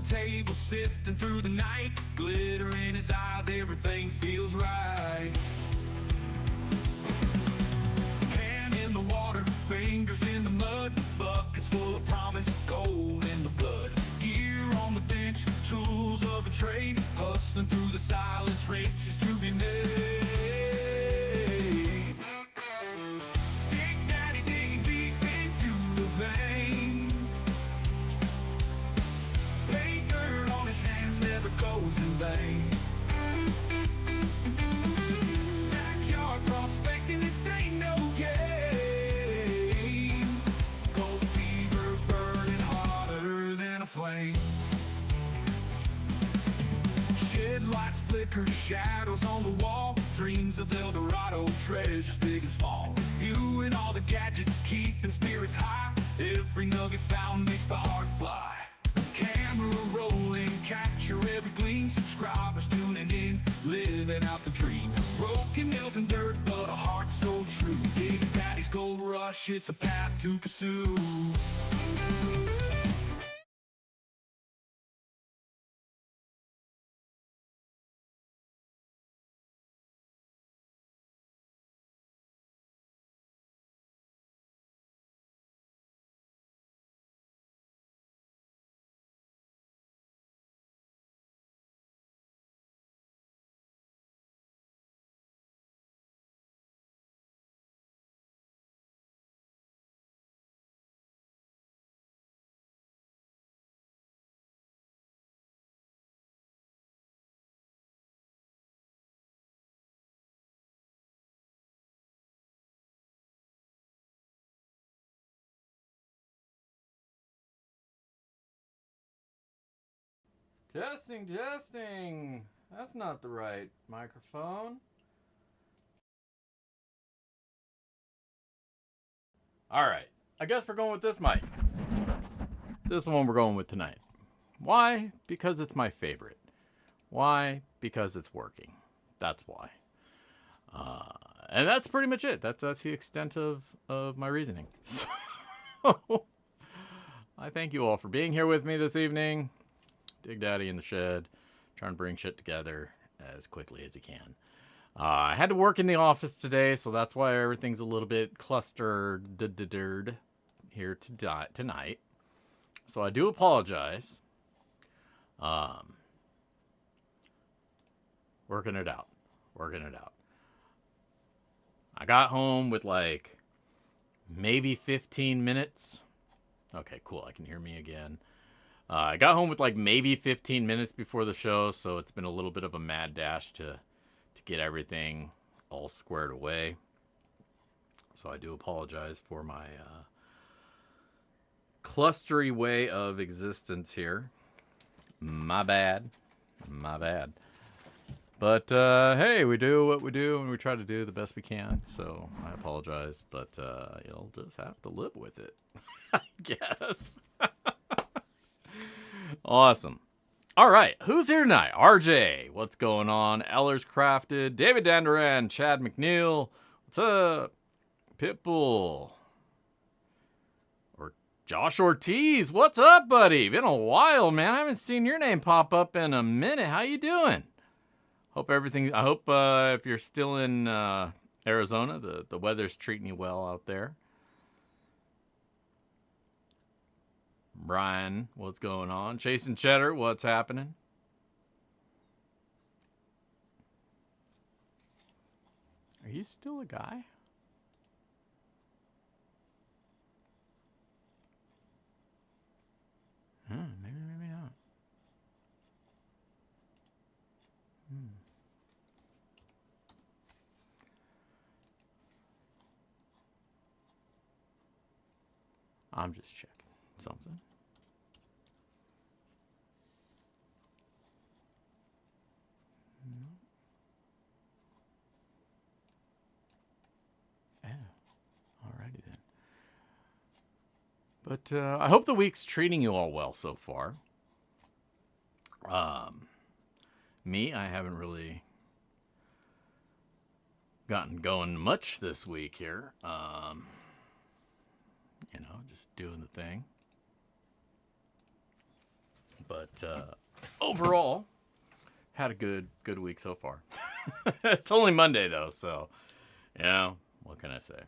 table, sifting through the night. Glitter in his eyes, everything feels right. Hand in the water, fingers in the mud. Buckets full of promise, gold in the blood. Gear on the bench, tools of the trade. Hustling through the silence, riches to be made. Big Daddy digging deep into the vein. Paint dirt on his hands never goes in vain. Backyard prospecting, this ain't no game. Gold fever burning hotter than a flame. Shed lights flicker, shadows on the wall. Dreams of El Dorado, treasures big and small. Viewing all the gadgets, keeping spirits high. Every nugget found makes the heart fly. Camera rolling, capture every gleam. Subscribers tuning in, living out the dream. Broken nails and dirt, but a heart so true. Big Daddy's Gold Rush, it's a path to pursue. Testing, testing. That's not the right microphone. All right. I guess we're going with this mic. This one we're going with tonight. Why? Because it's my favorite. Why? Because it's working. That's why. And that's pretty much it. That's the extent of my reasoning. So, I thank you all for being here with me this evening. Dig Daddy in the shed, trying to bring shit together as quickly as he can. I had to work in the office today, so that's why everything's a little bit clustered here tonight. So I do apologize. Working it out. I got home with like maybe 15 minutes. Okay, cool. I can hear me again. I got home with like maybe 15 minutes before the show, so it's been a little bit of a mad dash to get everything all squared away. So I do apologize for my clustery way of existence here. My bad. But hey, we do what we do, and we try to do the best we can. So I apologize, but you'll just have to live with it, I guess. Awesome. All right, who's here tonight? RJ, what's going on? Ellers Crafted, David Danduran, Chad McNeil, what's up? Pitbull, or Josh Ortiz, what's up, buddy? Been a while, man. I haven't seen your name pop up in a minute. How you doing? I hope if you're still in Arizona, the weather's treating you well out there. Brian, what's going on? Chasing Cheddar, what's happening? Are you still a guy? Maybe not. I'm just checking something. Alrighty then. But I hope the week's treating you all well so far. Me, I haven't really gotten going much this week here. Just doing the thing. But overall, had a good week so far. It's only Monday though, so what can I say?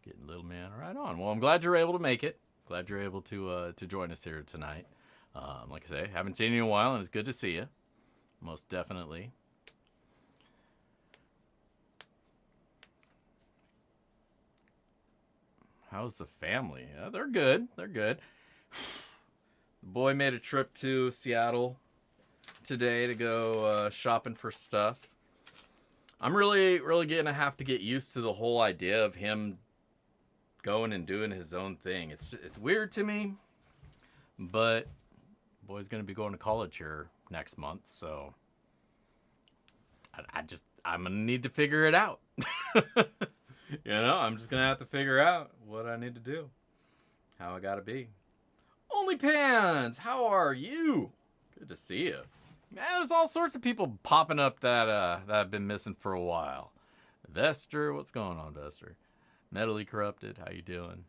Getting little man right on. Well, I'm glad you're able to make it. Glad you're able to join us here tonight. Like I say, haven't seen you in a while, and it's good to see you. Most definitely. How's the family? Yeah, they're good. They're good. The boy made a trip to Seattle today to go shopping for stuff. I'm really gonna have to get used to the whole idea of him going and doing his own thing. It's weird to me, but the boy's gonna be going to college here next month, so I'm gonna need to figure it out. I'm just gonna have to figure out what I need to do, how I gotta be. OnlyPans, how are you? Good to see you. Man, there's all sorts of people popping up that I've been missing for a while. Vester, what's going on, Vester? Mentally Corrupted, how you doing?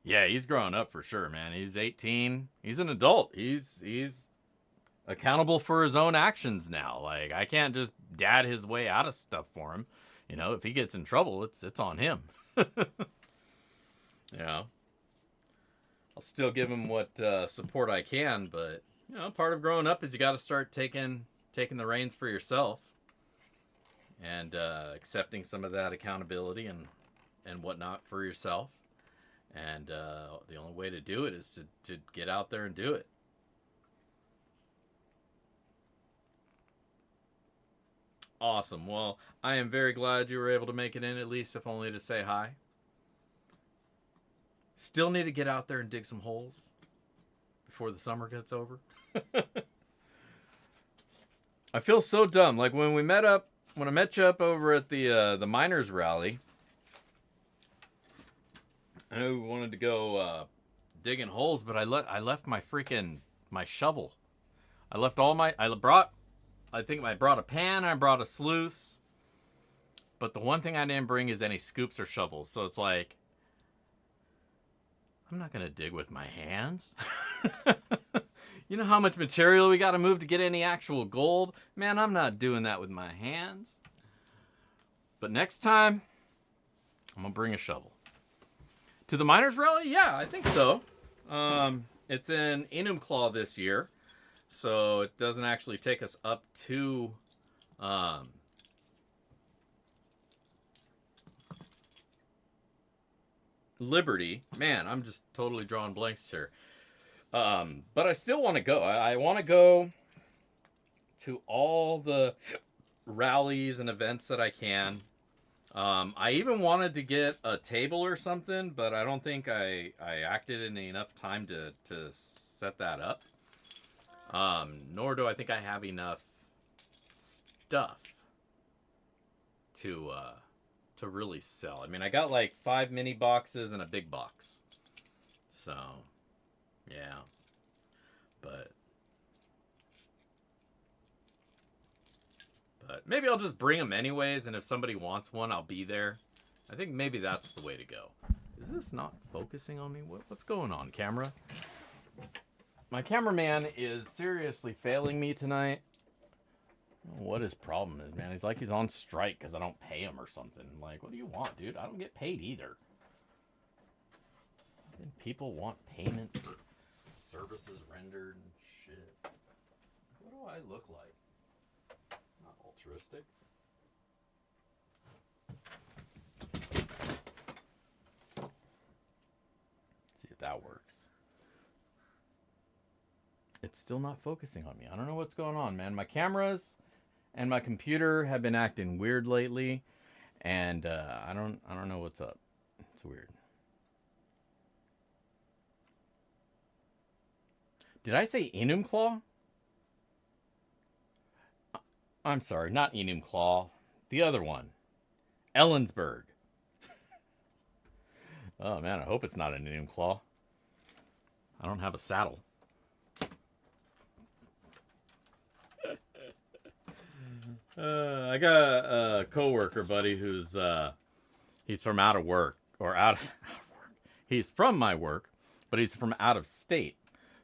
Yeah, he's growing up for sure, man. He's 18. He's an adult. He's accountable for his own actions now. Like, I can't just dad his way out of stuff for him. If he gets in trouble, it's on him. I'll still give him what support I can, but part of growing up is you got to start taking the reins for yourself and accepting some of that accountability and whatnot for yourself. And the only way to do it is to get out there and do it. Awesome. Well, I am very glad you were able to make it in, at least if only to say hi. Still need to get out there and dig some holes before the summer gets over. I feel so dumb. Like when I met you up over at the miners rally, I know we wanted to go digging holes, but I left my shovel. I brought a pan, I brought a sluice, but the one thing I didn't bring is any scoops or shovels. So it's like, I'm not going to dig with my hands. You know how much material we got to move to get any actual gold? Man, I'm not doing that with my hands. But next time, I'm going to bring a shovel. To the miners rally? Yeah, I think so. It's in Enumclaw this year. So it doesn't actually take us up to Liberty. Man, I'm just totally drawing blanks here. But I still want to go. I want to go to all the rallies and events that I can. I even wanted to get a table or something, but I don't think I acted in enough time to set that up. Nor do I think I have enough stuff to really sell. I mean, I got like 5 mini boxes and a big box. So, yeah. But maybe I'll just bring them anyways, and if somebody wants one, I'll be there. I think maybe that's the way to go. Is this not focusing on me? What's going on, camera? My cameraman is seriously failing me tonight. I don't know what his problem is, man. He's like he's on strike because I don't pay him or something. Like, what do you want, dude? I don't get paid either. And people want payment for services rendered and shit. What do I look like? Not altruistic. See if that works. It's still not focusing on me. I don't know what's going on, man. My cameras and my computer have been acting weird lately, and I don't know what's up. It's weird. Did I say Enumclaw? I'm sorry, not Enumclaw. The other one. Ellensburg. Oh man, I hope it's not an Enumclaw. I don't have a saddle. I got a coworker buddy who's he's from out of work or out of work. He's from my work, but he's from out of state.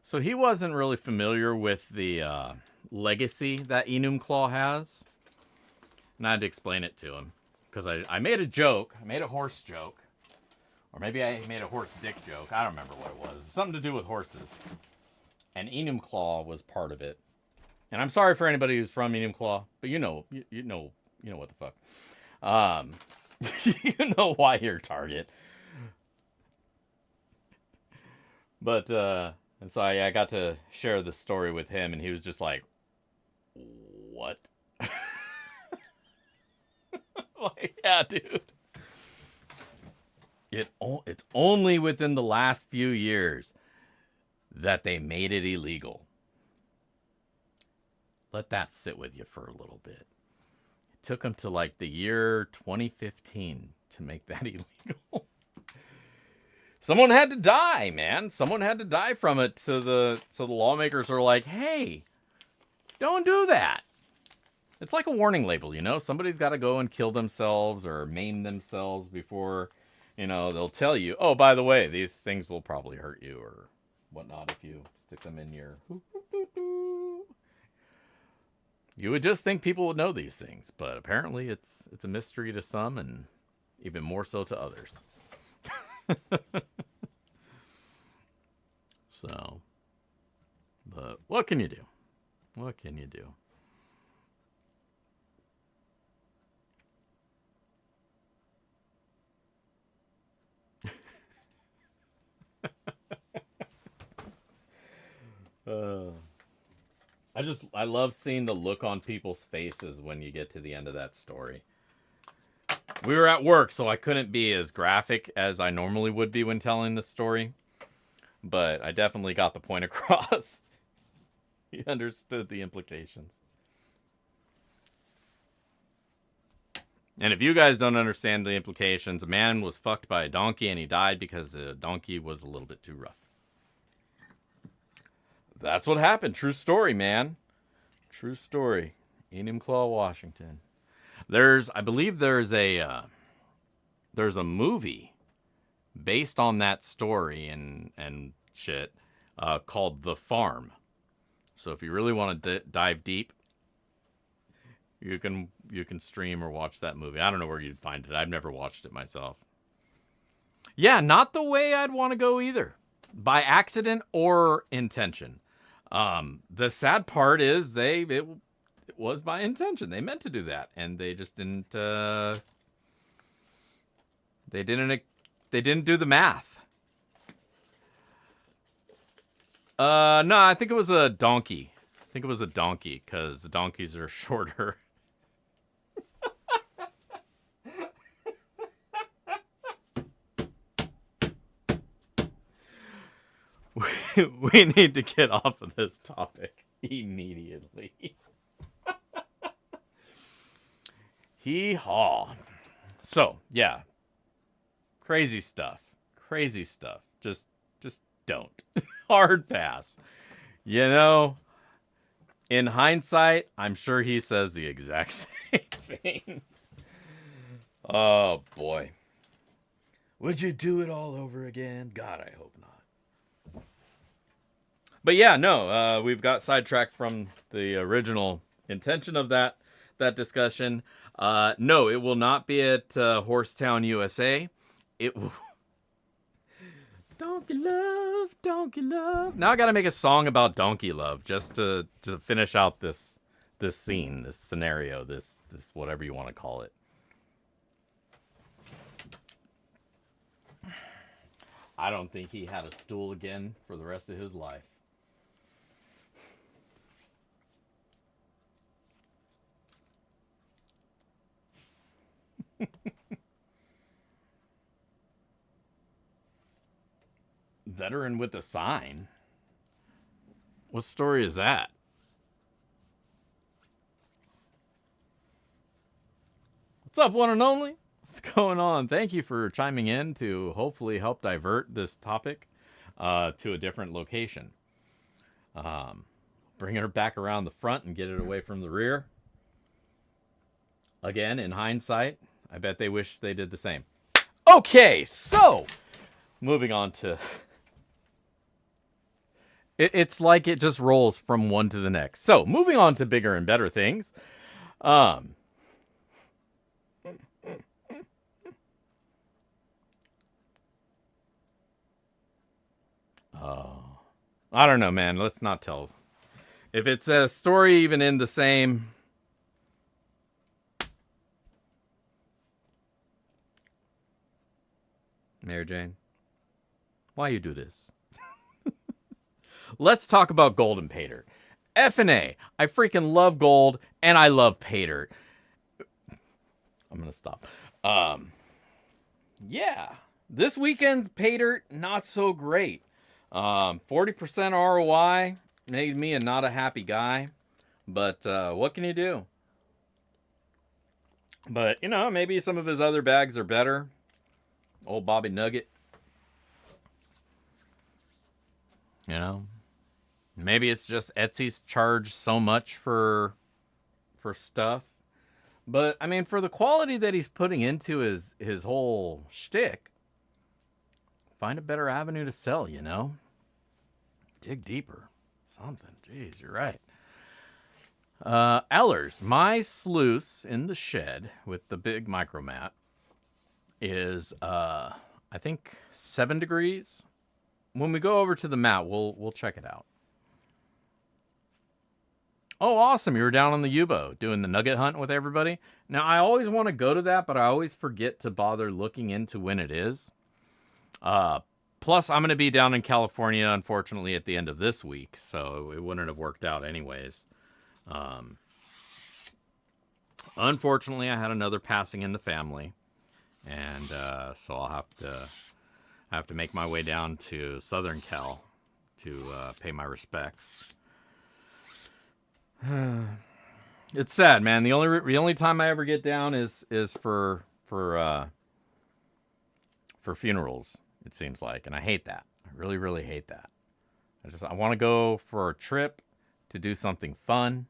So he wasn't really familiar with the legacy that Enumclaw has. And I had to explain it to him because I made a joke. I made a horse joke. Or maybe I made a horse dick joke. I don't remember what it was. Something to do with horses. And Enumclaw was part of it. And I'm sorry for anybody who's from Enumclaw, but you know what the fuck. You know why you're target. But and so I got to share the story with him, and he was just like, "What?" Like, yeah, dude. It's only within the last few years that they made it illegal. Let that sit with you for a little bit. It took them to like the year 2015 to make that illegal. Someone had to die, man. Someone had to die from it. So the lawmakers are like, hey, don't do that. It's like a warning label, you know? Somebody's got to go and kill themselves or maim themselves before, you know, they'll tell you, oh, by the way, these things will probably hurt you or whatnot if you stick them in your... You would just think people would know these things, but apparently it's a mystery to some and even more so to others. So, but what can you do? What can you do? I love seeing the look on people's faces when you get to the end of that story. We were at work, so I couldn't be as graphic as I normally would be when telling the story. But I definitely got the point across. He understood the implications. And if you guys don't understand the implications, a man was fucked by a donkey and he died because the donkey was a little bit too rough. That's what happened. True story, man. True story. Enumclaw, Washington. I believe there's a movie based on that story and shit called The Farm. So if you really want to dive deep, you can stream or watch that movie. I don't know where you'd find it. I've never watched it myself. Yeah, not the way I'd want to go either. By accident or intention. The sad part is it was by intention. They meant to do that, and they just didn't. They didn't do the math. No, I think it was a donkey. I think it was a donkey because the donkeys are shorter. We need to get off of this topic immediately. Hee-haw. So, yeah. Crazy stuff. Crazy stuff. Just don't. Hard pass. You know, in hindsight, I'm sure he says the exact same thing. Oh, boy. Would you do it all over again? God, I hope not. But yeah, no, we've got sidetracked from the original intention of that discussion. No, it will not be at Horsetown, USA. It will... Donkey love, donkey love. Now I got to make a song about donkey love just to finish out this scene, this scenario, this whatever you want to call it. I don't think he had a stool again for the rest of his life. Veteran with a sign? What story is that? What's up, one and only? What's going on? Thank you for chiming in to hopefully help divert this topic to a different location. Bring her back around the front and get it away from the rear. Again, in hindsight, I bet they wish they did the same. Okay, so moving on to... It's like it just rolls from one to the next. So, moving on to bigger and better things. I don't know, man. Let's not tell. If it's a story even in the same... Mary Jane, why you do this? Let's talk about gold and pay dirt. F&A. I freaking love gold, and I love pay dirt. I'm going to stop. Yeah. This weekend's pay dirt, not so great. 40% ROI made me a not a happy guy. But what can you do? But, you know, maybe some of his other bags are better. Old Bobby Nugget. You know? Maybe it's just Etsy's charged so much for stuff. But, I mean, for the quality that he's putting into his whole shtick, find a better avenue to sell, you know? Dig deeper. Something. Jeez, you're right. Ellers, my sluice in the shed with the big micromat is, I think, 7 degrees. When we go over to the mat, we'll check it out. Oh, awesome. You were down on the U-boat doing the nugget hunt with everybody. Now, I always want to go to that, but I always forget to bother looking into when it is. Plus, I'm going to be down in California, unfortunately, at the end of this week, so it wouldn't have worked out anyways. Unfortunately, I had another passing in the family, and so I'll have to make my way down to Southern Cal to pay my respects. It's sad, man. The only time I ever get down is for funerals. It seems like, and I hate that. I really, really hate that. I want to go for a trip to do something fun,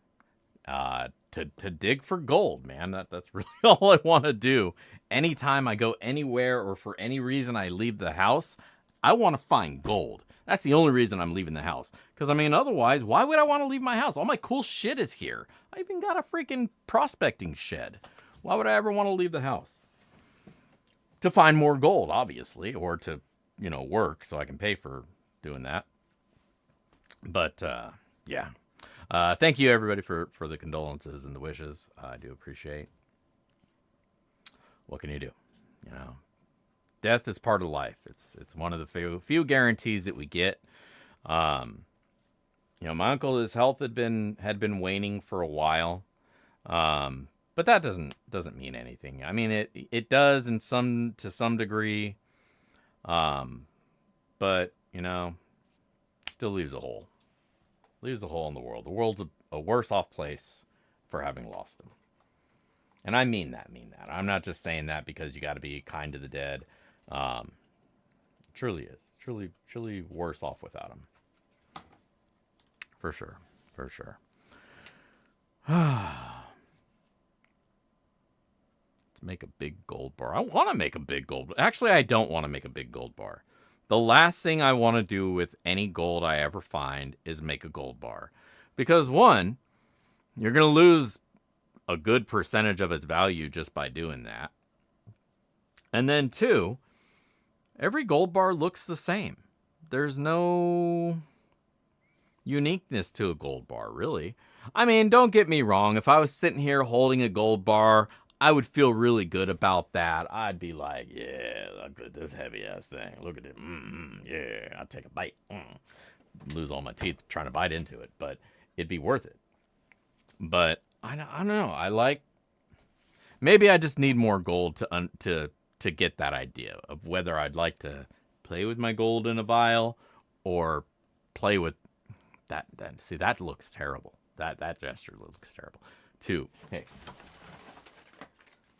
to dig for gold, man. That's really all I want to do. Anytime I go anywhere or for any reason I leave the house, I want to find gold. That's the only reason I'm leaving the house. Because, I mean, otherwise, why would I want to leave my house? All my cool shit is here. I even got a freaking prospecting shed. Why would I ever want to leave the house? To find more gold, obviously, or to, you know, work so I can pay for doing that. But, yeah. Thank you, everybody, for the condolences and the wishes. I do appreciate. What can you do? You know, death is part of life. It's one of the few guarantees that we get. You know, my uncle, his health had been waning for a while. But that doesn't mean anything. I mean, it does to some degree. But, you know, still leaves a hole. Leaves a hole in the world. The world's a worse off place for having lost him. And I mean that. I'm not just saying that because you got to be kind to the dead. It truly is. Truly worse off without him. For sure. Let's make a big gold bar. I want to make a big gold. Actually, I don't want to make a big gold bar. The last thing I want to do with any gold I ever find is make a gold bar. Because one, you're going to lose a good percentage of its value just by doing that. And then two, every gold bar looks the same. There's no uniqueness to a gold bar, really. I mean, don't get me wrong. If I was sitting here holding a gold bar, I would feel really good about that. I'd be like, yeah, look at this heavy-ass thing. Look at it. Yeah, I'll take a bite. Lose all my teeth trying to bite into it, but it'd be worth it. But I don't know. Maybe I just need more gold to get that idea of whether I'd like to play with my gold in a vial or play with that. See, that looks terrible. That gesture looks terrible.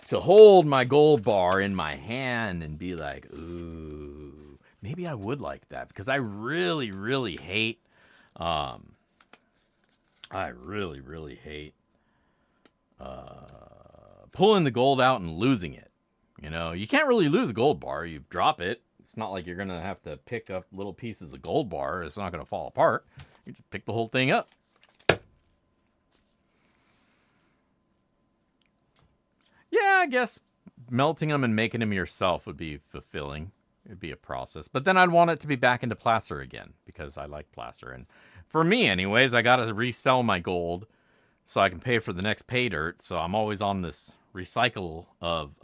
To hold my gold bar in my hand and be like, ooh, maybe I would like that because I really, really hate, pulling the gold out and losing it. You know, you can't really lose a gold bar. You drop it. It's not like you're going to have to pick up little pieces of gold bar. It's not going to fall apart. You just pick the whole thing up. Yeah, I guess melting them and making them yourself would be fulfilling. It'd be a process. But then I'd want it to be back into placer again because I like placer. And for me, anyways, I got to resell my gold so I can pay for the next pay dirt. So I'm always on this recycle of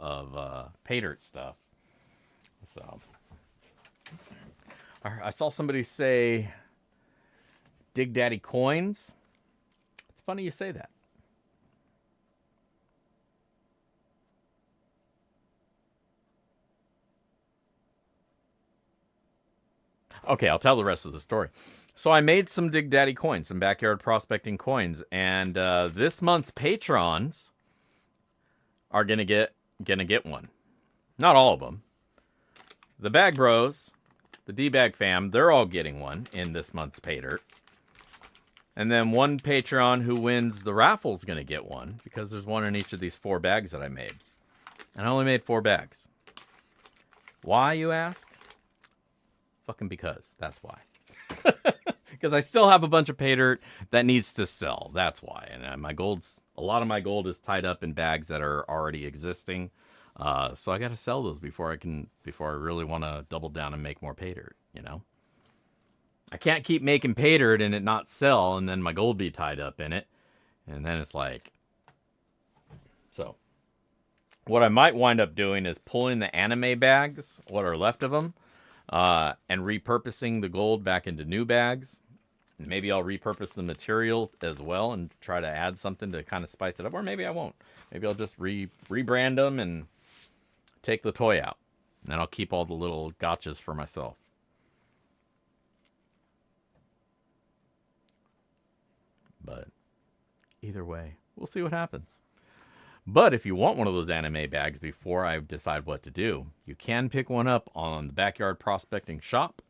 pay dirt stuff. So I saw somebody say Dig Daddy coins. It's funny you say that. Okay, I'll tell the rest of the story. So I made some Dig Daddy coins, some backyard prospecting coins, and this month's patrons are gonna get one. Not all of them. The Bag Bros, the D-Bag fam, they're all getting one in this month's pay dirt. And then one patron who wins the raffle is gonna get one because there's one in each of these 4 bags that I made. And I only made 4 bags. Why, you ask? Fucking because. That's why. Because I still have a bunch of pay dirt that needs to sell. That's why. And a lot of my gold is tied up in bags that are already existing. So I got to sell those before I really want to double down and make more pay dirt, you know? I can't keep making pay dirt and it not sell and then my gold be tied up in it. And then it's like... So, what I might wind up doing is pulling the anime bags, what are left of them, and repurposing the gold back into new bags. Maybe I'll repurpose the material as well and try to add something to kind of spice it up. Or maybe I won't. Maybe I'll just rebrand them and take the toy out. And then I'll keep all the little gotchas for myself. But either way, we'll see what happens. But if you want one of those anime bags before I decide what to do, you can pick one up on the Backyard Prospecting shop,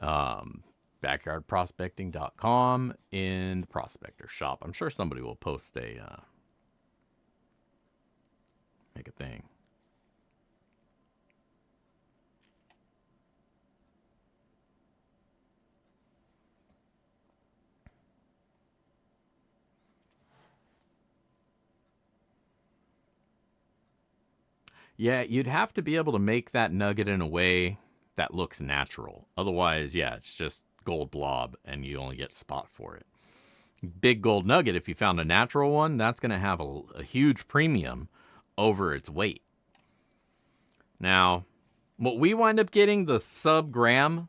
backyardprospecting.com in the Prospector shop. I'm sure somebody will post make a thing. Yeah, you'd have to be able to make that nugget in a way that looks natural. Otherwise, yeah, it's just gold blob and you only get spot for it. Big gold nugget, if you found a natural one, that's going to have a huge premium over its weight. Now, what we wind up getting, the sub-gram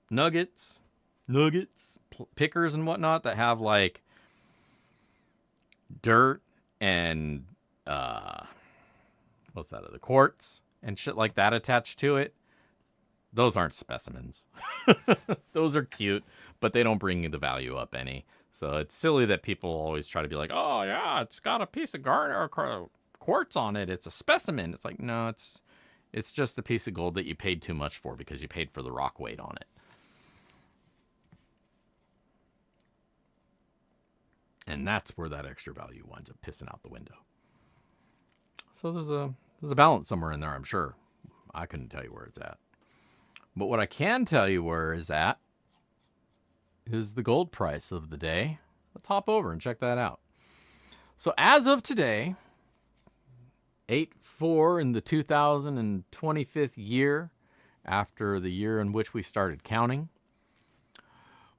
nuggets, pickers and whatnot that have like dirt and what's that other, quartz and shit like that attached to it, those aren't specimens. Those are cute, but they don't bring the value up any. So it's silly that people always try to be like, oh yeah, it's got a piece of quartz on it, it's a specimen. It's like, no, it's just a piece of gold that you paid too much for because you paid for the rock weight on it. And that's where that extra value winds up pissing out the window. So there's a balance somewhere in there, I'm sure. I couldn't tell you where it's at. But what I can tell you where it's at is the gold price of the day. Let's hop over and check that out. So as of today, 8/4 in the 2025th year, after the year in which we started counting,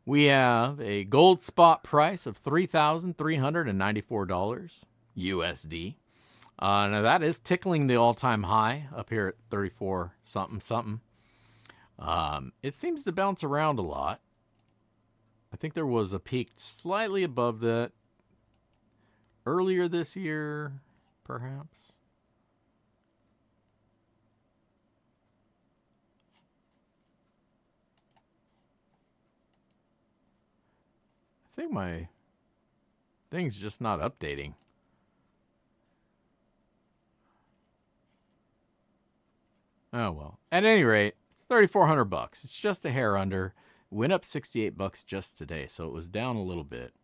we have a gold spot price of $3,394 USD. Now that is tickling the all-time high up here at 34 something. It seems to bounce around a lot. I think there was a peak slightly above that earlier this year, perhaps. I think my thing's just not updating. Oh well. At any rate, it's $3,400. It's just a hair under. Went up $68 just today, so it was down a little bit.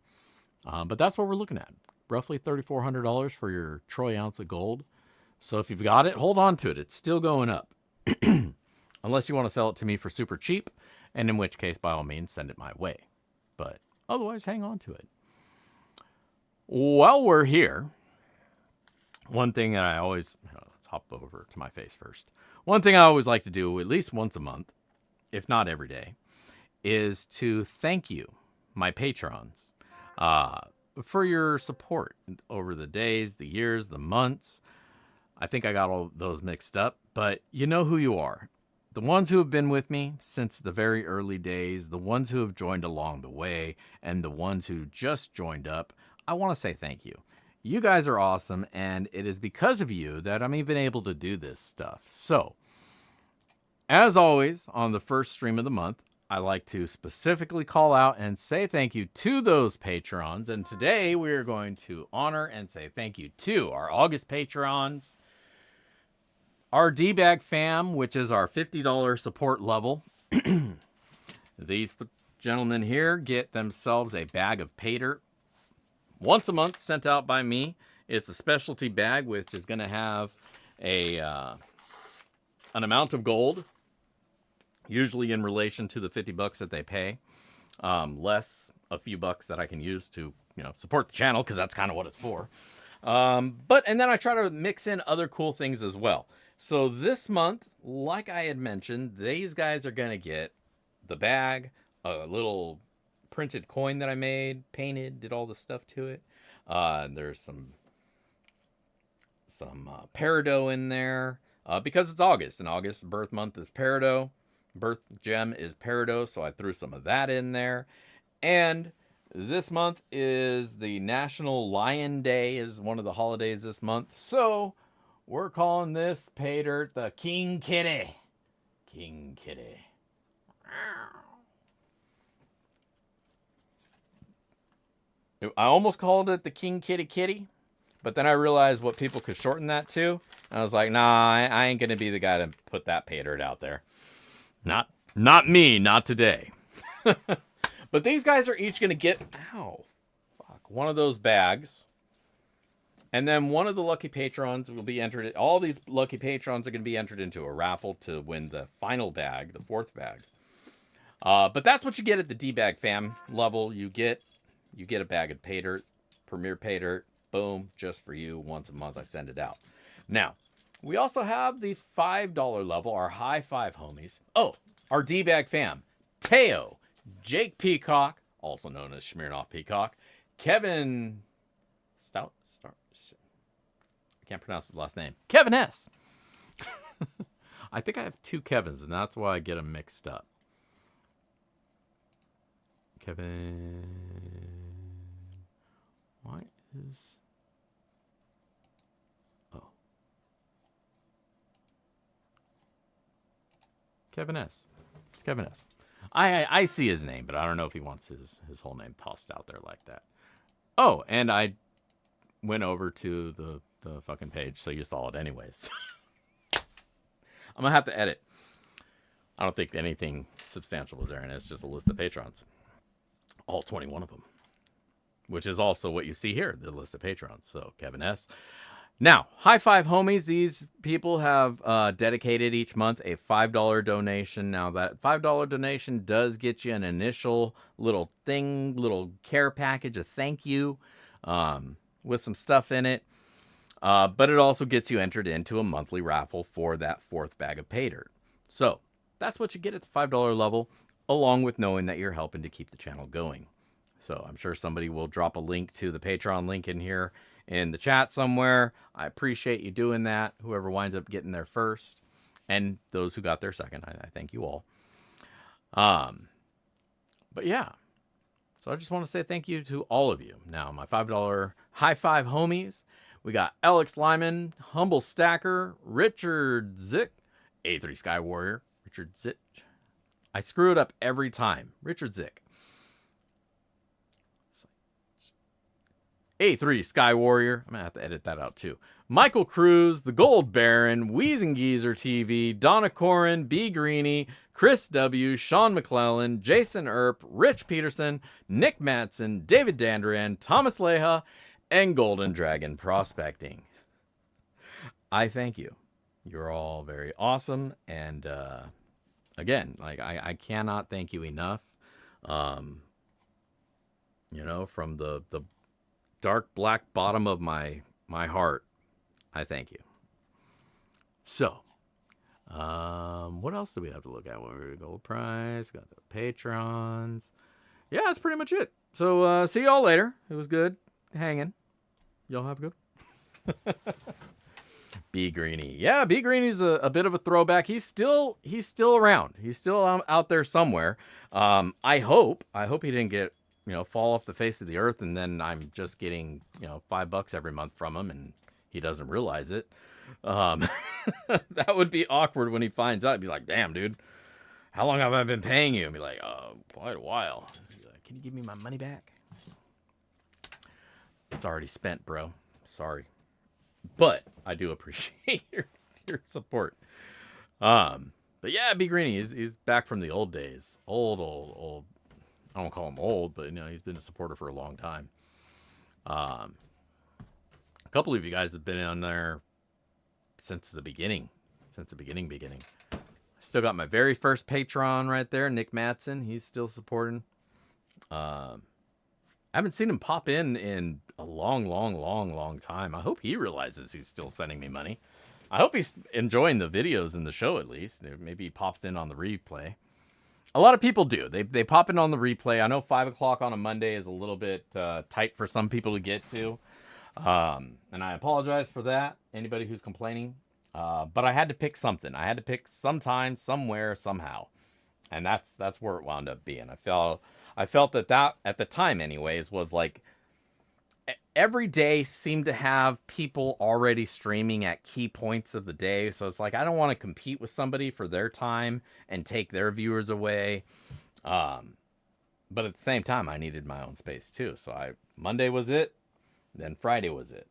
But that's what we're looking at. roughly $3,400 for your troy ounce of gold. So if you've got it, hold on to it. It's still going up. Unless you want to sell it to me for super cheap, and in which case, by all means, send it my way. But otherwise, hang on to it. While we're here, one thing that I always... let's hop over to my face first. One thing I always like to do, at least once a month, if not every day, is to thank you, my patrons, for your support over the days, the years, the months. I think I got all those mixed up, but you know who you are. The ones who have been with me since the very early days, the ones who have joined along the way, and the ones who just joined up, I want to say thank you. You guys are awesome, and it is because of you that I'm even able to do this stuff. So, as always, on the first stream of the month, I like to specifically call out and say thank you to those patrons. And today we are going to honor and say thank you to our August patrons, our D-Bag fam, which is our $50 support level. These gentlemen here get themselves a bag of pay dirt once a month sent out by me. It's a specialty bag, which is going to have an amount of gold, usually in relation to the $50 that they pay, less a few bucks that I can use to, support the channel, because that's kind of what it's for. And then I try to mix in other cool things as well. So this month, like I had mentioned, these guys are going to get the bag, a little printed coin that I made, painted, did all the stuff to it. There's some peridot in there, because it's August, and August's birth month is peridot. Birth gem is peridot, so I threw some of that in there. And this month is the National Lion Day, is one of the holidays this month. So we're calling this pay dirt the King Kitty. King Kitty. I almost called it the King Kitty Kitty, but then I realized what people could shorten that to. I was like, nah, I ain't going to be the guy to put that pay dirt out there. Not me, not today. But these guys are each going to get, one of those bags. And then one of the lucky patrons will be entered. All these lucky patrons are going to be entered into a raffle to win the final bag, the fourth bag. But that's what you get at the D-Bag fam level. You get a bag of pay dirt, Premier Pay Dirt. Boom, just for you. Once a month, I send it out. Now, we also have the $5 level, our high five homies. Oh, our D-Bag fam. Teo, Jake Peacock, also known as Smirnoff Peacock, Kevin Stout. I can't pronounce his last name. Kevin S. I think I have two Kevins, and that's why I get them mixed up. Kevin. Why is... Oh. Kevin S. It's Kevin S. I see his name, but I don't know if he wants his whole name tossed out there like that. Oh, and I went over to the fucking page, so you saw it anyways. I'm gonna have to edit. I don't think anything substantial was there, and it's just a list of patrons. All 21 of them. Which is also what you see here, the list of patrons. So, Kevin S. Now, high five homies. These people have dedicated each month a $5 donation. Now, that $5 donation does get you an initial little thing, little care package, a thank you, with some stuff in it. But it also gets you entered into a monthly raffle for that fourth bag of pay dirt. So, that's what you get at the $5 level, along with knowing that you're helping to keep the channel going. So, I'm sure somebody will drop a link to the Patreon link in here in the chat somewhere. I appreciate you doing that. Whoever winds up getting there first, and those who got there second, I thank you all. But yeah, so I just want to say thank you to all of you. Now, my $5 high five homies, we got Alex Lyman, Humble Stacker, Richard Zick, A3 Sky Warrior, Richard Zick. I screw it up every time. Richard Zick. A3 Sky Warrior. I'm going to have to edit that out too. Michael Cruz, The Gold Baron, Weezengeezer TV, Donna Corin, B. Greeny, Chris W., Sean McClellan, Jason Earp, Rich Peterson, Nick Matson, David Dandran, Thomas Leha, and Golden Dragon Prospecting. I thank you. You're all very awesome. And again, like I cannot thank you enough. Um, from the dark black bottom of my heart, I thank you. So, what else do we have to look at? What gold price? Got the patrons. Yeah, that's pretty much it. So, see y'all later. It was good hanging. Y'all have a good. B Greeny. Yeah, B Greeny's a bit of a throwback. He's still around. He's still out there somewhere. I hope he didn't get, fall off the face of the earth, and then I'm just getting, $5 every month from him, and he doesn't realize it. That would be awkward when he finds out. He'd be like, damn, dude, how long have I been paying you? And be like, quite a while. Like, can you give me my money back? It's already spent, bro. Sorry. But I do appreciate your support. But yeah, B Greeny, he's back from the old days. Old. I don't call him old, but he's been a supporter for a long time. A couple of you guys have been on there since the beginning. Beginning. I still got my very first patron right there, Nick Matson. He's still supporting. I haven't seen him pop in a long time. I hope he realizes he's still sending me money. I hope he's enjoying the videos and the show at least. Maybe he pops in on the replay. A lot of people do. They pop in on the replay. I know 5 o'clock on a Monday is a little bit tight for some people to get to. And I apologize for that, anybody who's complaining. But I had to pick something. I had to pick sometime, somewhere, somehow. And that's where it wound up being. I felt that at the time anyways was like every day seemed to have people already streaming at key points of the day. So it's like I don't want to compete with somebody for their time and take their viewers away. But at the same time, I needed my own space too. So Monday was it, then Friday was it.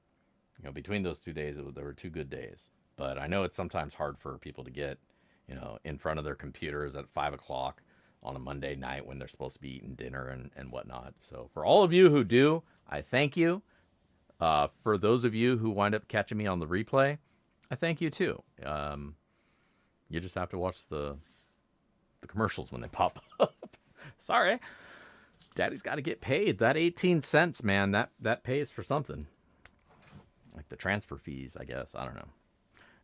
Between those 2 days, there were 2 good days. But I know it's sometimes hard for people to get, in front of their computers at 5 o'clock on a Monday night when they're supposed to be eating dinner and whatnot. So for all of you who do, I thank you. For those of you who wind up catching me on the replay, I thank you too. You just have to watch the commercials when they pop up. Sorry. Daddy's got to get paid. That 18 cents, man, that pays for something. Like the transfer fees, I guess. I don't know.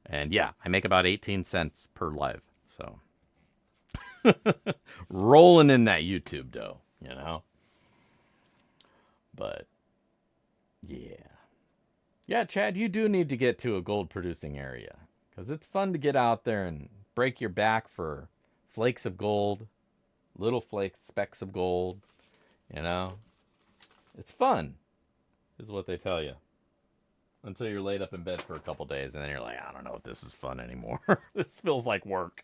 And yeah, I make about 18 cents per live. So rolling in that YouTube dough, But yeah. Yeah, Chad, you do need to get to a gold producing area. Because it's fun to get out there and break your back for flakes of gold, little flakes, specks of gold. It's fun, is what they tell you. Until you're laid up in bed for a couple days, and then you're like, I don't know if this is fun anymore. This feels like work.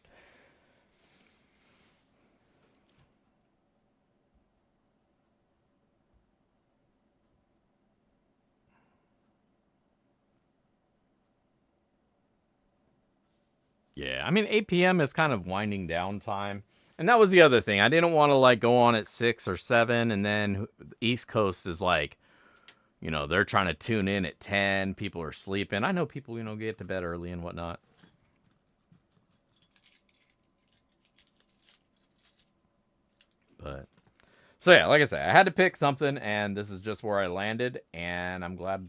Yeah, I mean, 8 p.m. is kind of winding down time. And that was the other thing. I didn't want to go on at 6 or 7, and then the East Coast is like, they're trying to tune in at 10. People are sleeping. I know people, get to bed early and whatnot. But, so yeah, like I said, I had to pick something, and this is just where I landed. And I'm glad,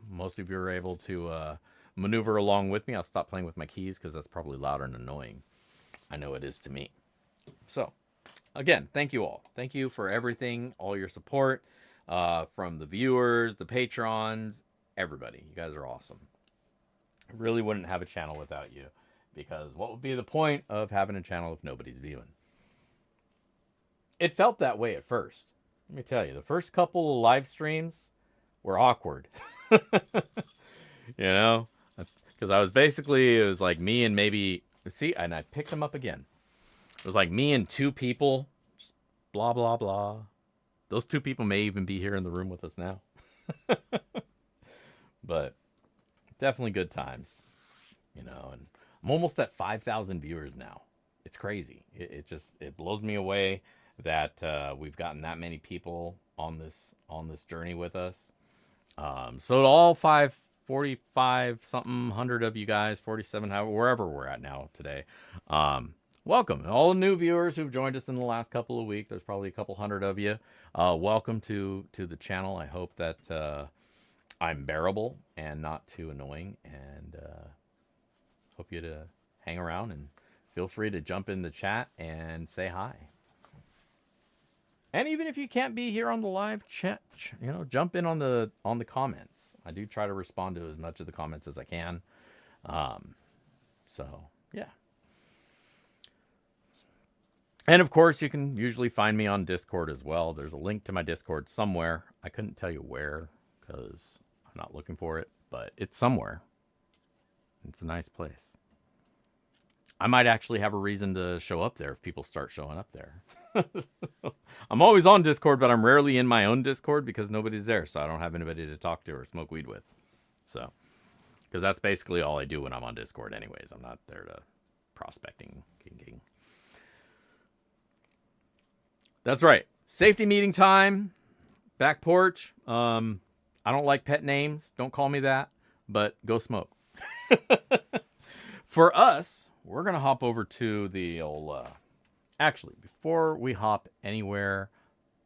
most of you are able to maneuver along with me. I'll stop playing with my keys because that's probably loud and annoying. I know it is to me. So, again, thank you all. Thank you for everything, all your support. From the viewers, the patrons, everybody. You guys are awesome. I really wouldn't have a channel without you, because what would be the point of having a channel if nobody's viewing? It felt that way at first. Let me tell you, the first couple of live streams were awkward. Because I was basically, it was like me and maybe, and I picked them up again. It was like me and 2 people, just blah, blah, blah. Those 2 people may even be here in the room with us now. But definitely good times, and I'm almost at 5,000 viewers now. It's crazy. It blows me away that we've gotten that many people on this journey with us. So to all 545 something 100 of you guys, 47, wherever we're at now today, welcome. All the new viewers who've joined us in the last couple of weeks, there's probably a couple hundred of you. Welcome to the channel. I hope that I'm bearable and not too annoying, and hope you to hang around and feel free to jump in the chat and say hi. And even if you can't be here on the live chat, jump in on the comments. I do try to respond to as much of the comments as I can. So yeah. And of course, you can usually find me on Discord as well. There's a link to my Discord somewhere. I couldn't tell you where because I'm not looking for it, but it's somewhere. It's a nice place. I might actually have a reason to show up there if people start showing up there. I'm always on Discord, but I'm rarely in my own Discord because nobody's there, so I don't have anybody to talk to or smoke weed with. So, because that's basically all I do when I'm on Discord anyways. I'm not there to prospecting. That's right. Safety meeting time. Back porch. I don't like pet names. Don't call me that. But go smoke. For us, we're going to hop over to the old... Actually, before we hop anywhere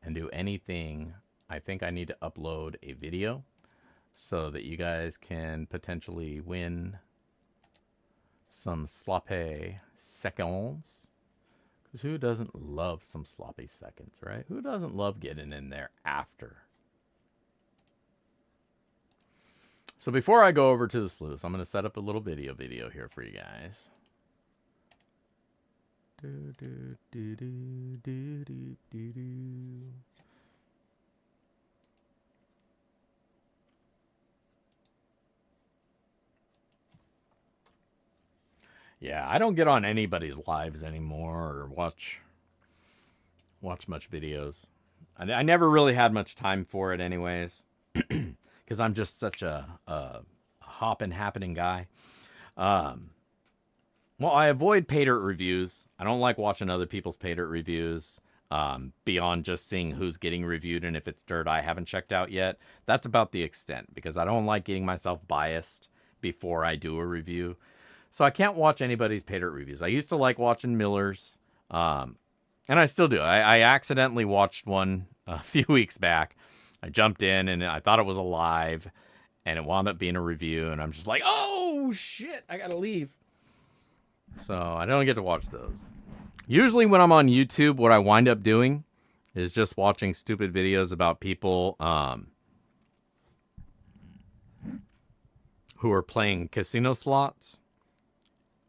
and do anything, I think I need to upload a video so that you guys can potentially win some sloppy seconds. Because who doesn't love some sloppy seconds, right? Who doesn't love getting in there after? So before I go over to the sluice, I'm going to set up a little video here for you guys. Yeah, I don't get on anybody's lives anymore or watch much videos. I never really had much time for it anyways, because I'm just such a hopping, happening guy. Well, I avoid pay dirt reviews. I don't like watching other people's pay dirt reviews beyond just seeing who's getting reviewed and if it's dirt I haven't checked out yet. That's about the extent because I don't like getting myself biased before I do a review. So I can't watch anybody's pay dirt reviews. I used to like watching Miller's, and I still do. I accidentally watched one a few weeks back. I jumped in and I thought it was a live, and it wound up being a review, and I'm just like, oh, shit, I gotta leave. So I don't get to watch those. Usually when I'm on YouTube, what I wind up doing is just watching stupid videos about people who are playing casino slots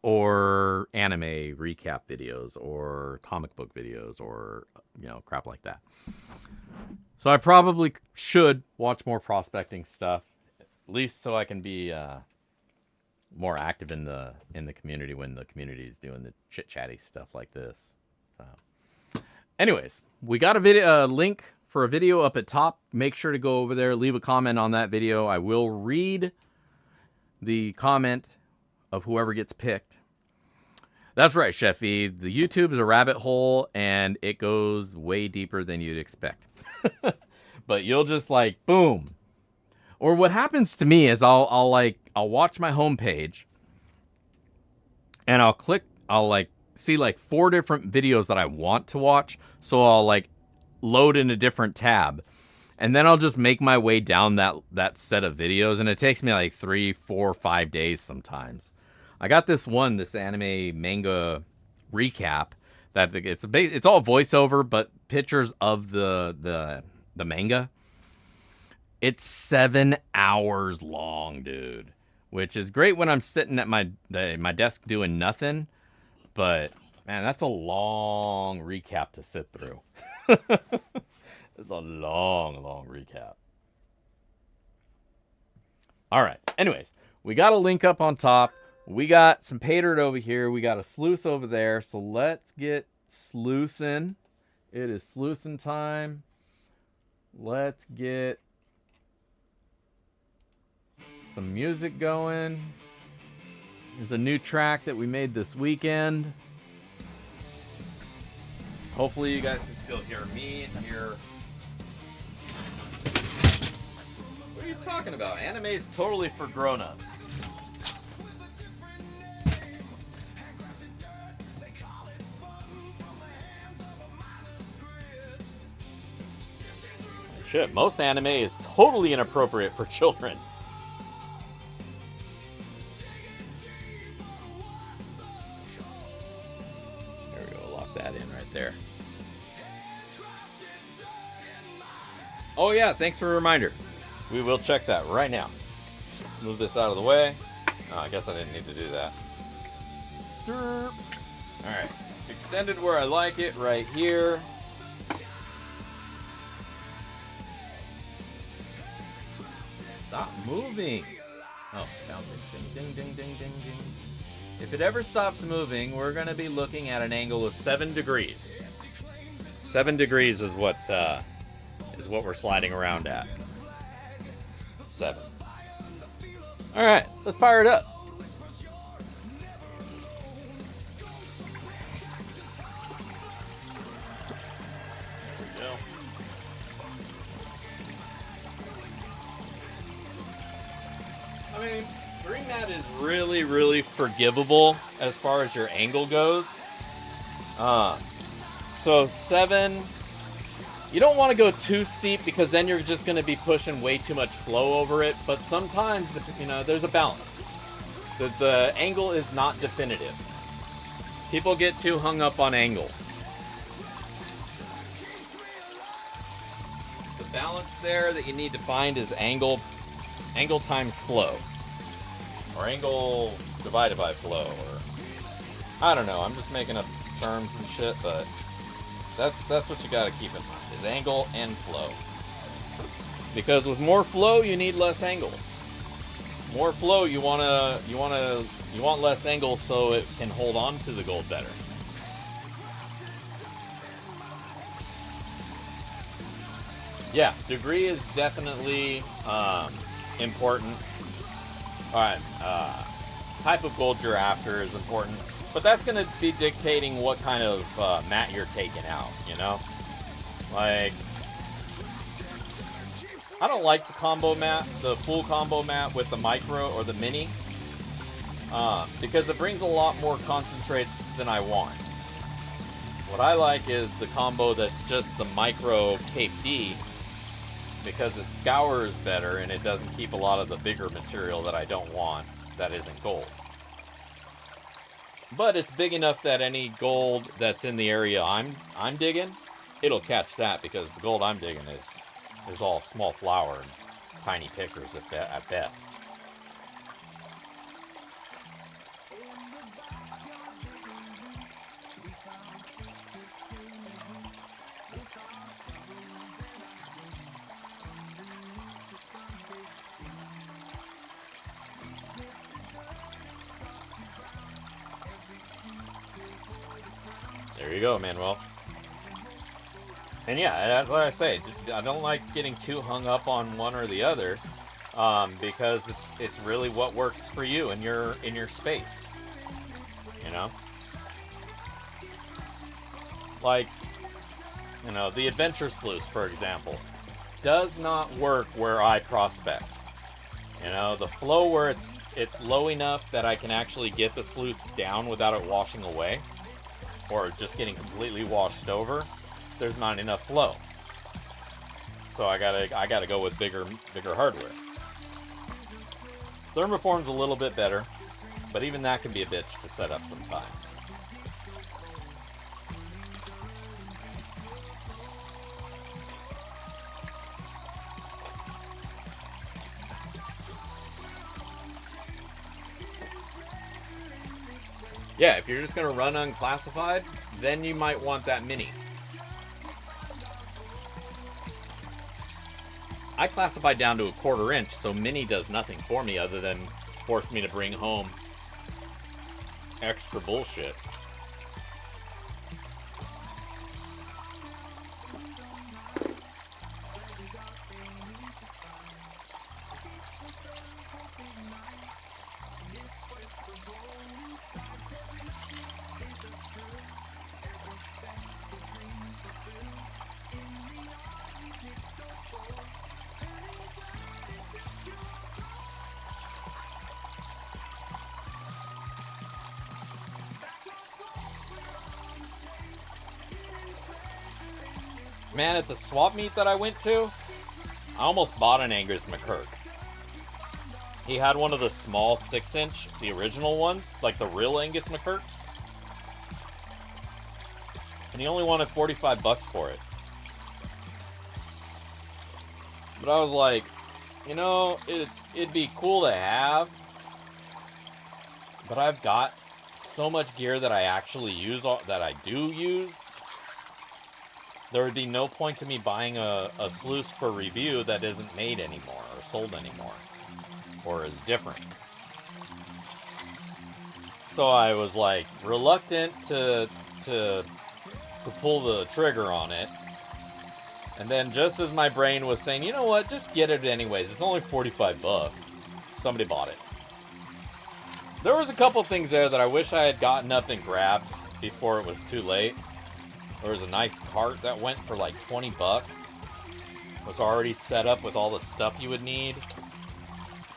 or anime recap videos or comic book videos or, crap like that. So I probably should watch more prospecting stuff, at least so I can be more active in the community when the community is doing the chit-chatty stuff like this. So, anyways, we got a video link for a video up at top. Make sure to go over there, leave a comment on that video. I will read the comment of whoever gets picked. That's right, Sheffy. The YouTube is a rabbit hole, and it goes way deeper than you'd expect. But you'll just like, boom. Or what happens to me is I'll watch my homepage, and I'll see like 4 different videos that I want to watch. So I'll like load in a different tab, and then I'll just make my way down that set of videos, and it takes me like 3, 4, 5 days sometimes. I got this anime manga recap that it's all voiceover, but pictures of the manga. It's 7 hours long, dude, which is great when I'm sitting at my desk doing nothing. But man, that's a long recap to sit through. It's a long recap. All right. Anyways, we got a link up on top. We got some pay dirt over here. We got a sluice over there. So let's get sluicing. It is sluicing time. Let's get some music going. There's a new track that we made this weekend. Hopefully you guys can still hear me and hear... What are you you talking about? Anime is totally for grown-ups. Shit, most anime is totally inappropriate for children. There we go, lock that in right there. Oh yeah, thanks for a reminder. We will check that right now. Move this out of the way. Oh, I guess I didn't need to do that. Alright, extended where I like it, right here. Stop moving. Oh, bouncing. Ding, ding, ding, ding, ding, ding. If it ever stops moving, we're going to be looking at an angle of 7 degrees. 7 degrees is what we're sliding around at. 7. All right, let's fire it up. There we go. I mean, Green Mat is really, really forgivable as far as your angle goes. So 7, you don't want to go too steep because then you're just going to be pushing way too much flow over it. But sometimes, there's a balance. The angle is not definitive. People get too hung up on angle. The balance there that you need to find is angle times flow. Or angle divided by flow. Or I don't know, I'm just making up terms and shit, but that's what you gotta keep in mind, is angle and flow. Because with more flow, you need less angle. More flow, you want less angle so it can hold on to the gold better. Yeah, degree is definitely important. Alright, type of gold you're after is important. But that's going to be dictating what kind of mat you're taking out, Like, I don't like the combo mat, the full combo mat with the micro or the mini. Because it brings a lot more concentrates than I want. What I like is the combo that's just the micro Cape D, because it scours better and it doesn't keep a lot of the bigger material that I don't want that isn't gold. But it's big enough that any gold that's in the area I'm digging, it'll catch that, because the gold I'm digging is all small flower and tiny pickers at best. There you go, Manuel. And yeah, that's what I say. I don't like getting too hung up on one or the other, because it's really what works for you in your space. Like, the Adventure Sluice, for example, does not work where I prospect. The flow where it's low enough that I can actually get the sluice down without it washing away, or just getting completely washed over, there's not enough flow. So I gotta go with bigger hardware. Thermoform's a little bit better, but even that can be a bitch to set up sometimes. Yeah, if you're just going to run unclassified, then you might want that mini. I classified down to a 1/4 inch, so mini does nothing for me other than force me to bring home extra bullshit. Man, at the swap meet that I went to, I almost bought an Angus McKirk. He had one of the small 6-inch, the original ones, like the real Angus McKirks. And he only wanted 45 bucks for it. But I was like, you know, it'd be cool to have. But I've got so much gear that I actually use, that I do use. There would be no point to me buying a sluice for review that isn't made anymore or sold anymore or is different. So I was like reluctant to pull the trigger on it. And then just as my brain was saying, you know what, just get it anyways. It's only 45 bucks. Somebody bought it. There was a couple things there that I wish I had gotten up and grabbed before it was too late. There was a nice cart that went for like 20 bucks. It was already set up with all the stuff you would need.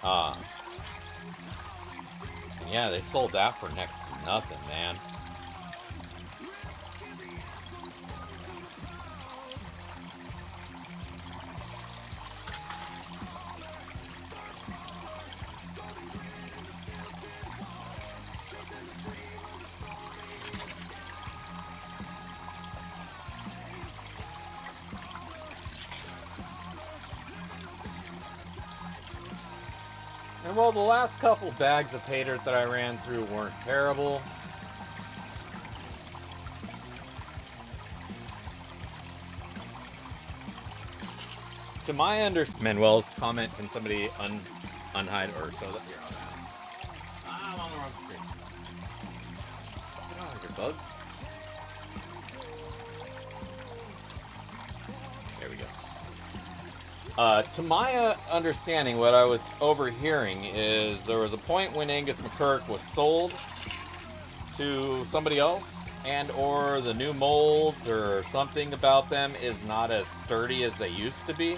And yeah, they sold that for next to nothing, man. And well, the last couple bags of pay dirt that I ran through weren't terrible. To my Manuel's comment, can somebody unhide or so that you're on that? I'm on the wrong screen. Get out of here, bug. There we go. To my understanding, what I was overhearing is there was a point when Angus McKirk was sold to somebody else, and or the new molds or something about them is not as sturdy as they used to be.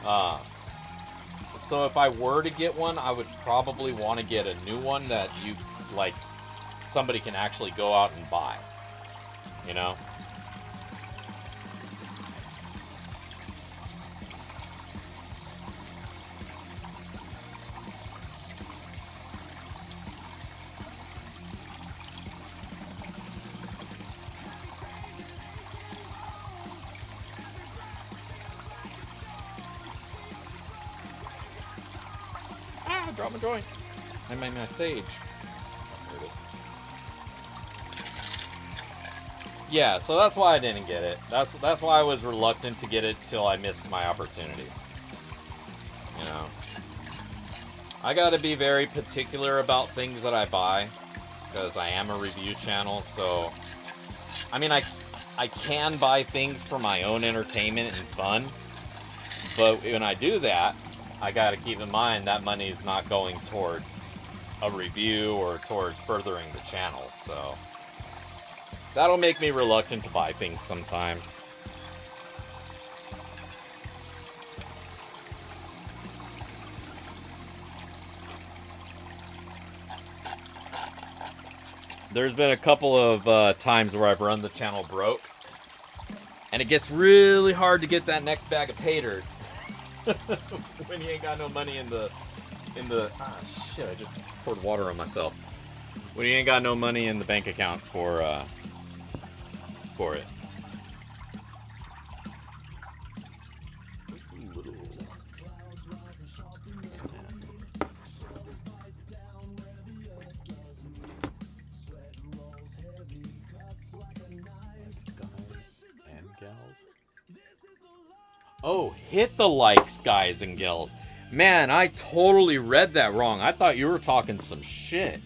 So if I were to get one, I would probably want to get a new one that you like somebody can actually go out and buy, you know. Drop my joint. I made my sage. There it is. Yeah, so that's why I didn't get it. That's why I was reluctant to get it till I missed my opportunity. You know, I got to be very particular about things that I buy because I am a review channel. So, I mean, I can buy things for my own entertainment and fun, but when I do that, I gotta keep in mind that money's not going towards a review or towards furthering the channel, so that'll make me reluctant to buy things sometimes. There's been a couple of times where I've run the channel broke, and it gets really hard to get that next bag of pay dirt. When you ain't got no money in the shit, I just poured water on myself. When you ain't got no money in the bank account for it. Oh, hit the likes, guys and gals. Man, I totally read that wrong. I thought you were talking some shit.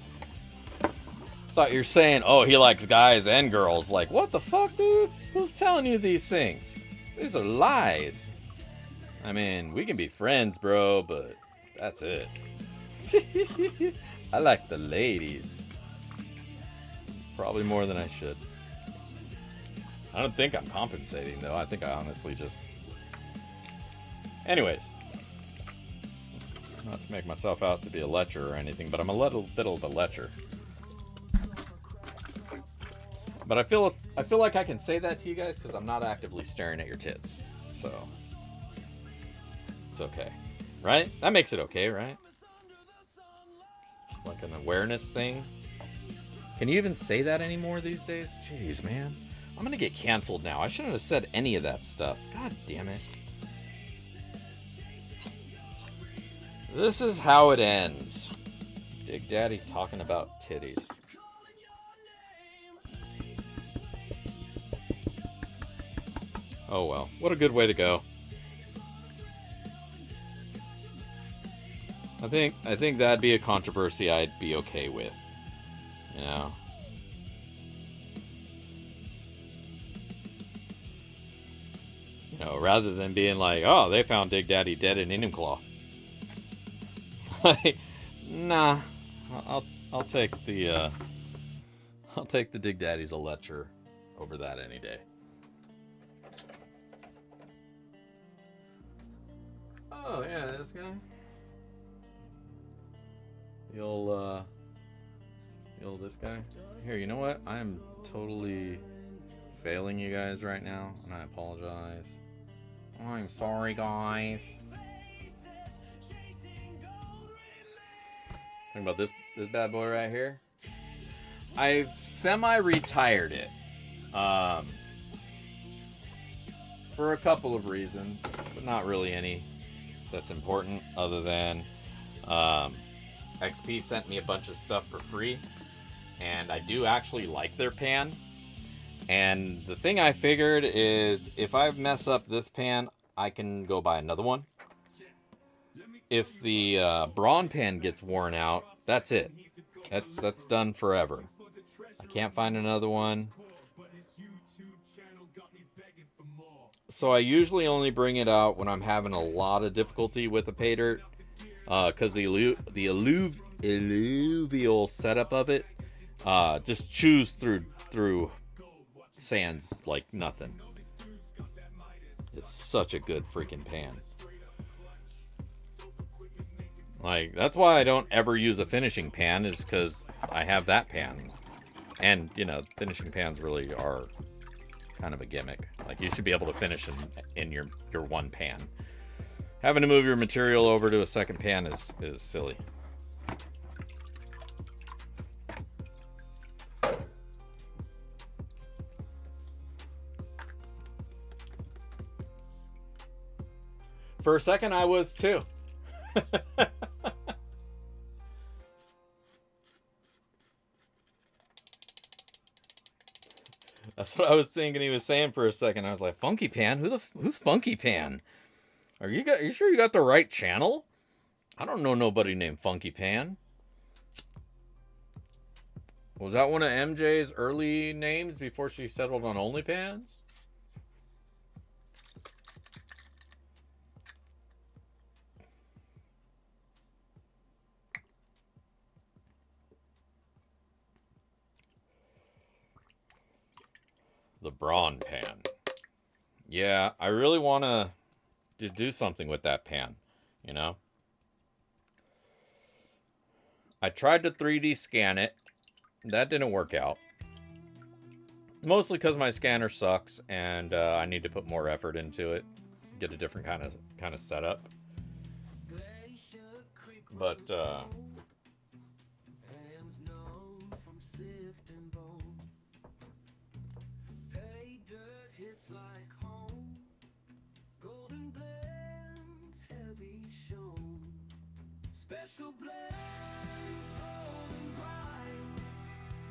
I thought you were saying, oh, he likes guys and girls. Like, what the fuck, dude? Who's telling you these things? These are lies. I mean, we can be friends, bro, but that's it. I like the ladies. Probably more than I should. I don't think I'm compensating, though. I think I honestly just... Anyways, not to make myself out to be a lecher or anything, but I'm a little bit of a lecher. But I feel like I can say that to you guys because I'm not actively staring at your tits. So it's okay. Right? That makes it okay, right? Like an awareness thing. Can you even say that anymore these days? Jeez, man. I'm gonna get canceled now. I shouldn't have said any of that stuff. God damn it. This is how it ends. Dig Daddy talking about titties. Oh well, what a good way to go. I think that'd be a controversy I'd be okay with. You know. You know, rather than being like, oh, they found Dig Daddy dead in Enumclaw. Like, nah. I'll take the Dig Daddy's a lecher over that any day. Oh yeah, this guy. You'll this guy. Here, you know what? I am totally failing you guys right now, and I apologize. I'm sorry, guys. Talking about this bad boy right here. I've semi-retired it. For a couple of reasons, but not really any that's important other than XP sent me a bunch of stuff for free, and I do actually like their pan. And the thing I figured is if I mess up this pan, I can go buy another one. If the Brawn pan gets worn out, that's it. That's done forever. I can't find another one. So I usually only bring it out when I'm having a lot of difficulty with the pay dirt, because the alluvial setup of it just chews through sands like nothing. It's such a good freaking pan. Like, that's why I don't ever use a finishing pan, is because I have that pan. And, you know, finishing pans really are kind of a gimmick. Like, you should be able to finish in your one pan. Having to move your material over to a second pan is silly. For a second, I was too. That's what I was thinking he was saying for a second. I was like, Funky Pan? Who's Funky Pan? Are you sure you got the right channel? I don't know nobody named Funky Pan. Was that one of MJ's early names before she settled on OnlyPans? The Brawn pan. Yeah, I really want to do something with that pan, you know? I tried to 3D scan it. That didn't work out. Mostly because my scanner sucks and I need to put more effort into it. Get a different kind of setup. But Special blend, golden grind.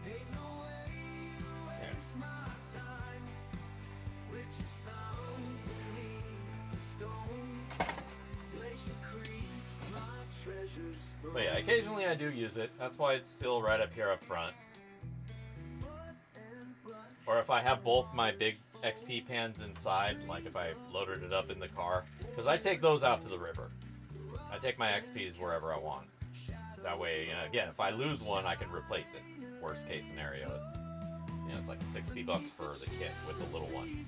Ain't no way to waste my time. Which is found beneath the stone. Glacier Creek, my treasures. But yeah, occasionally I do use it. That's why it's still right up here up front. Or if I have both my big XP pans inside, like if I loaded it up in the car, because I take those out to the river. I take my XPs wherever I want. That way, you know, again, if I lose one, I can replace it. Worst case scenario. You know, it's like $60 for the kit with the little one.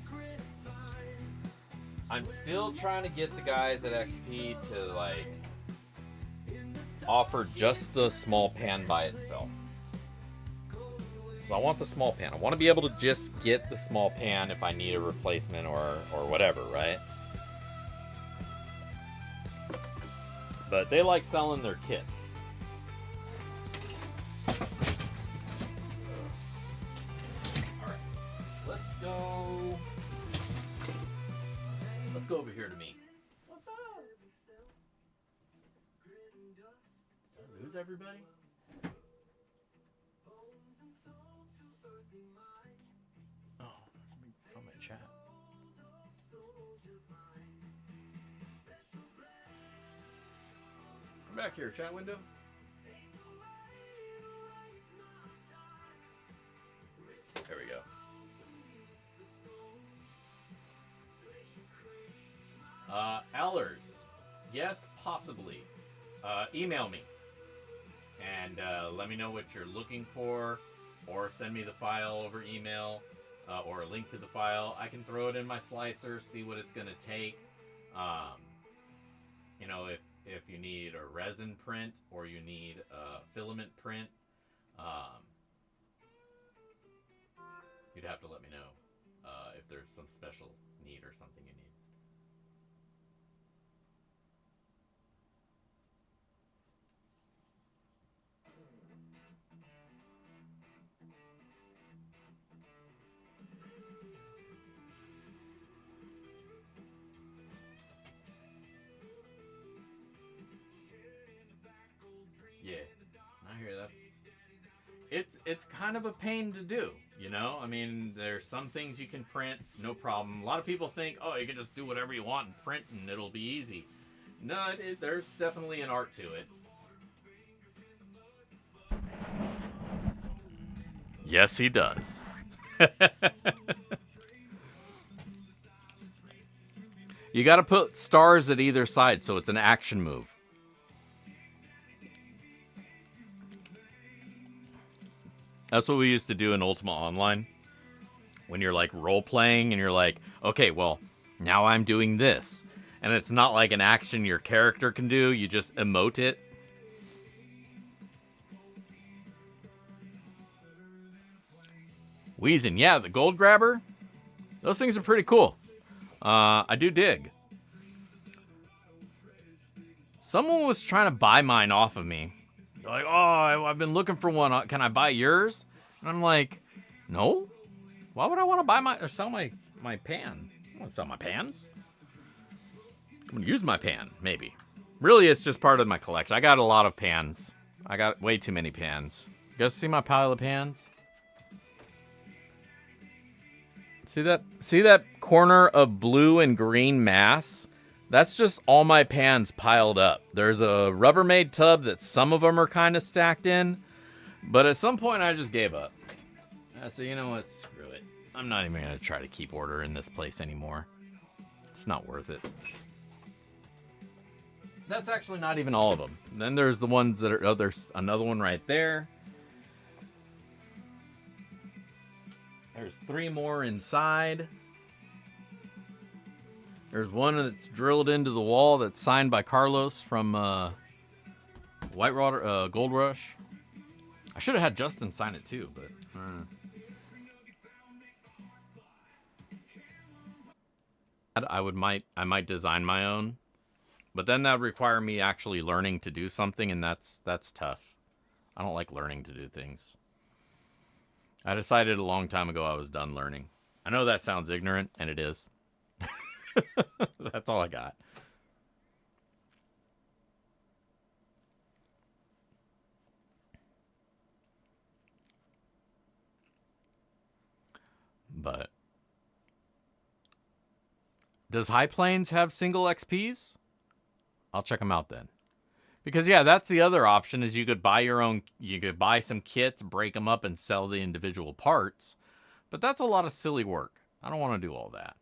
I'm still trying to get the guys at XP to, like, offer just the small pan by itself. Because I want the small pan. I want to be able to just get the small pan if I need a replacement or whatever, right? But they like selling their kits. Alright, let's go. Let's go over here to me. What's up? Did I lose everybody? Oh, let me from my chat. Come back here, chat window. There we go. Allers, yes, possibly. Email me and let me know what you're looking for, or send me the file over email, or a link to the file. I can throw it in my slicer, see what it's going to take. You know, if you need a resin print or you need a filament print, you'd have to let me know if there's some special need or something you need. Yeah, I hear that's it's kind of a pain to do, you know? I mean, there's some things you can print, no problem. A lot of people think, oh, you can just do whatever you want and print and it'll be easy. No, there's definitely an art to it. Yes, he does. You got to put stars at either side so it's an action move. That's what we used to do in Ultima Online. When you're like role playing and you're like, okay, well, now I'm doing this. And it's not like an action your character can do, you just emote it. Wheezin', yeah, the gold grabber. Those things are pretty cool. I do dig. Someone was trying to buy mine off of me. They're like, oh, I've been looking for one. Can I buy yours? And I'm like, no. Why would I want to buy or sell my pan? I want to sell my pans. I'm going to use my pan, maybe. Really, it's just part of my collection. I got a lot of pans. I got way too many pans. You guys see my pile of pans? See that corner of blue and green mass? That's just all my pans piled up. There's a Rubbermaid tub that some of them are kind of stacked in. But at some point, I just gave up. So you know what? Screw it. I'm not even going to try to keep order in this place anymore. It's not worth it. That's actually not even all of them. Then there's the ones that are... Oh, there's another one right there. There's 3 more inside. There's one that's drilled into the wall that's signed by Carlos from Whitewater, Gold Rush. I should have had Justin sign it too, but... I might design my own, but then that would require me actually learning to do something, and that's tough. I don't like learning to do things. I decided a long time ago I was done learning. I know that sounds ignorant, and it is. That's all I got. But does High Plains have single XPs? I'll check them out then. Because yeah, that's the other option, is you could buy your own, you could buy some kits, break them up and sell the individual parts. But that's a lot of silly work. I don't want to do all that.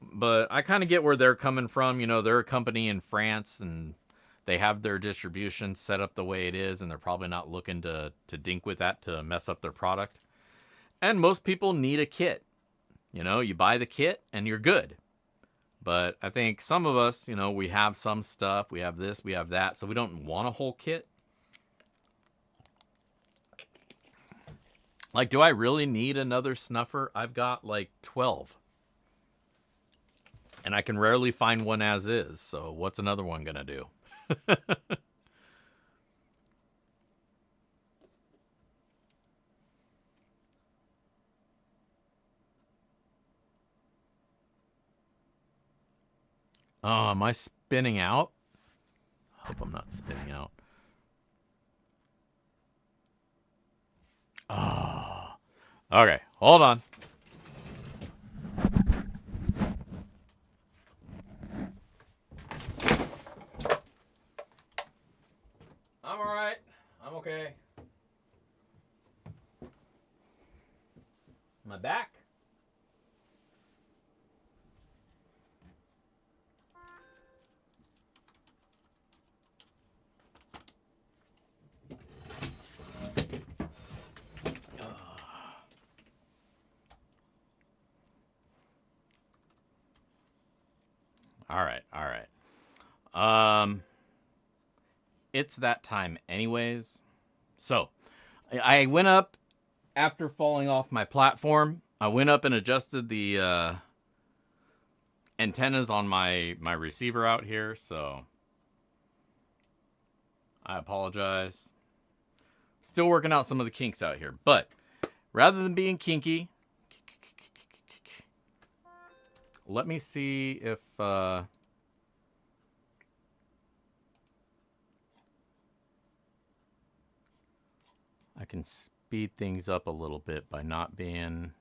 But I kind of get where they're coming from. You know, they're a company in France and they have their distribution set up the way it is, and they're probably not looking to dink with that to mess up their product. And most people need a kit. You know, you buy the kit and you're good. But I think some of us, you know, we have some stuff. We have this, we have that. So we don't want a whole kit. Like, do I really need another snuffer? I've got like 12. And I can rarely find one as is, so what's another one gonna do? Oh, am I spinning out? I hope I'm not spinning out. Oh. Okay, hold on. I'm alright. I'm okay. Am I back? All right. It's that time anyways. So, I went up after falling off my platform. I went up and adjusted the antennas on my receiver out here, so I apologize. Still working out some of the kinks out here, but rather than being kinky, let me see if I can speed things up a little bit by not being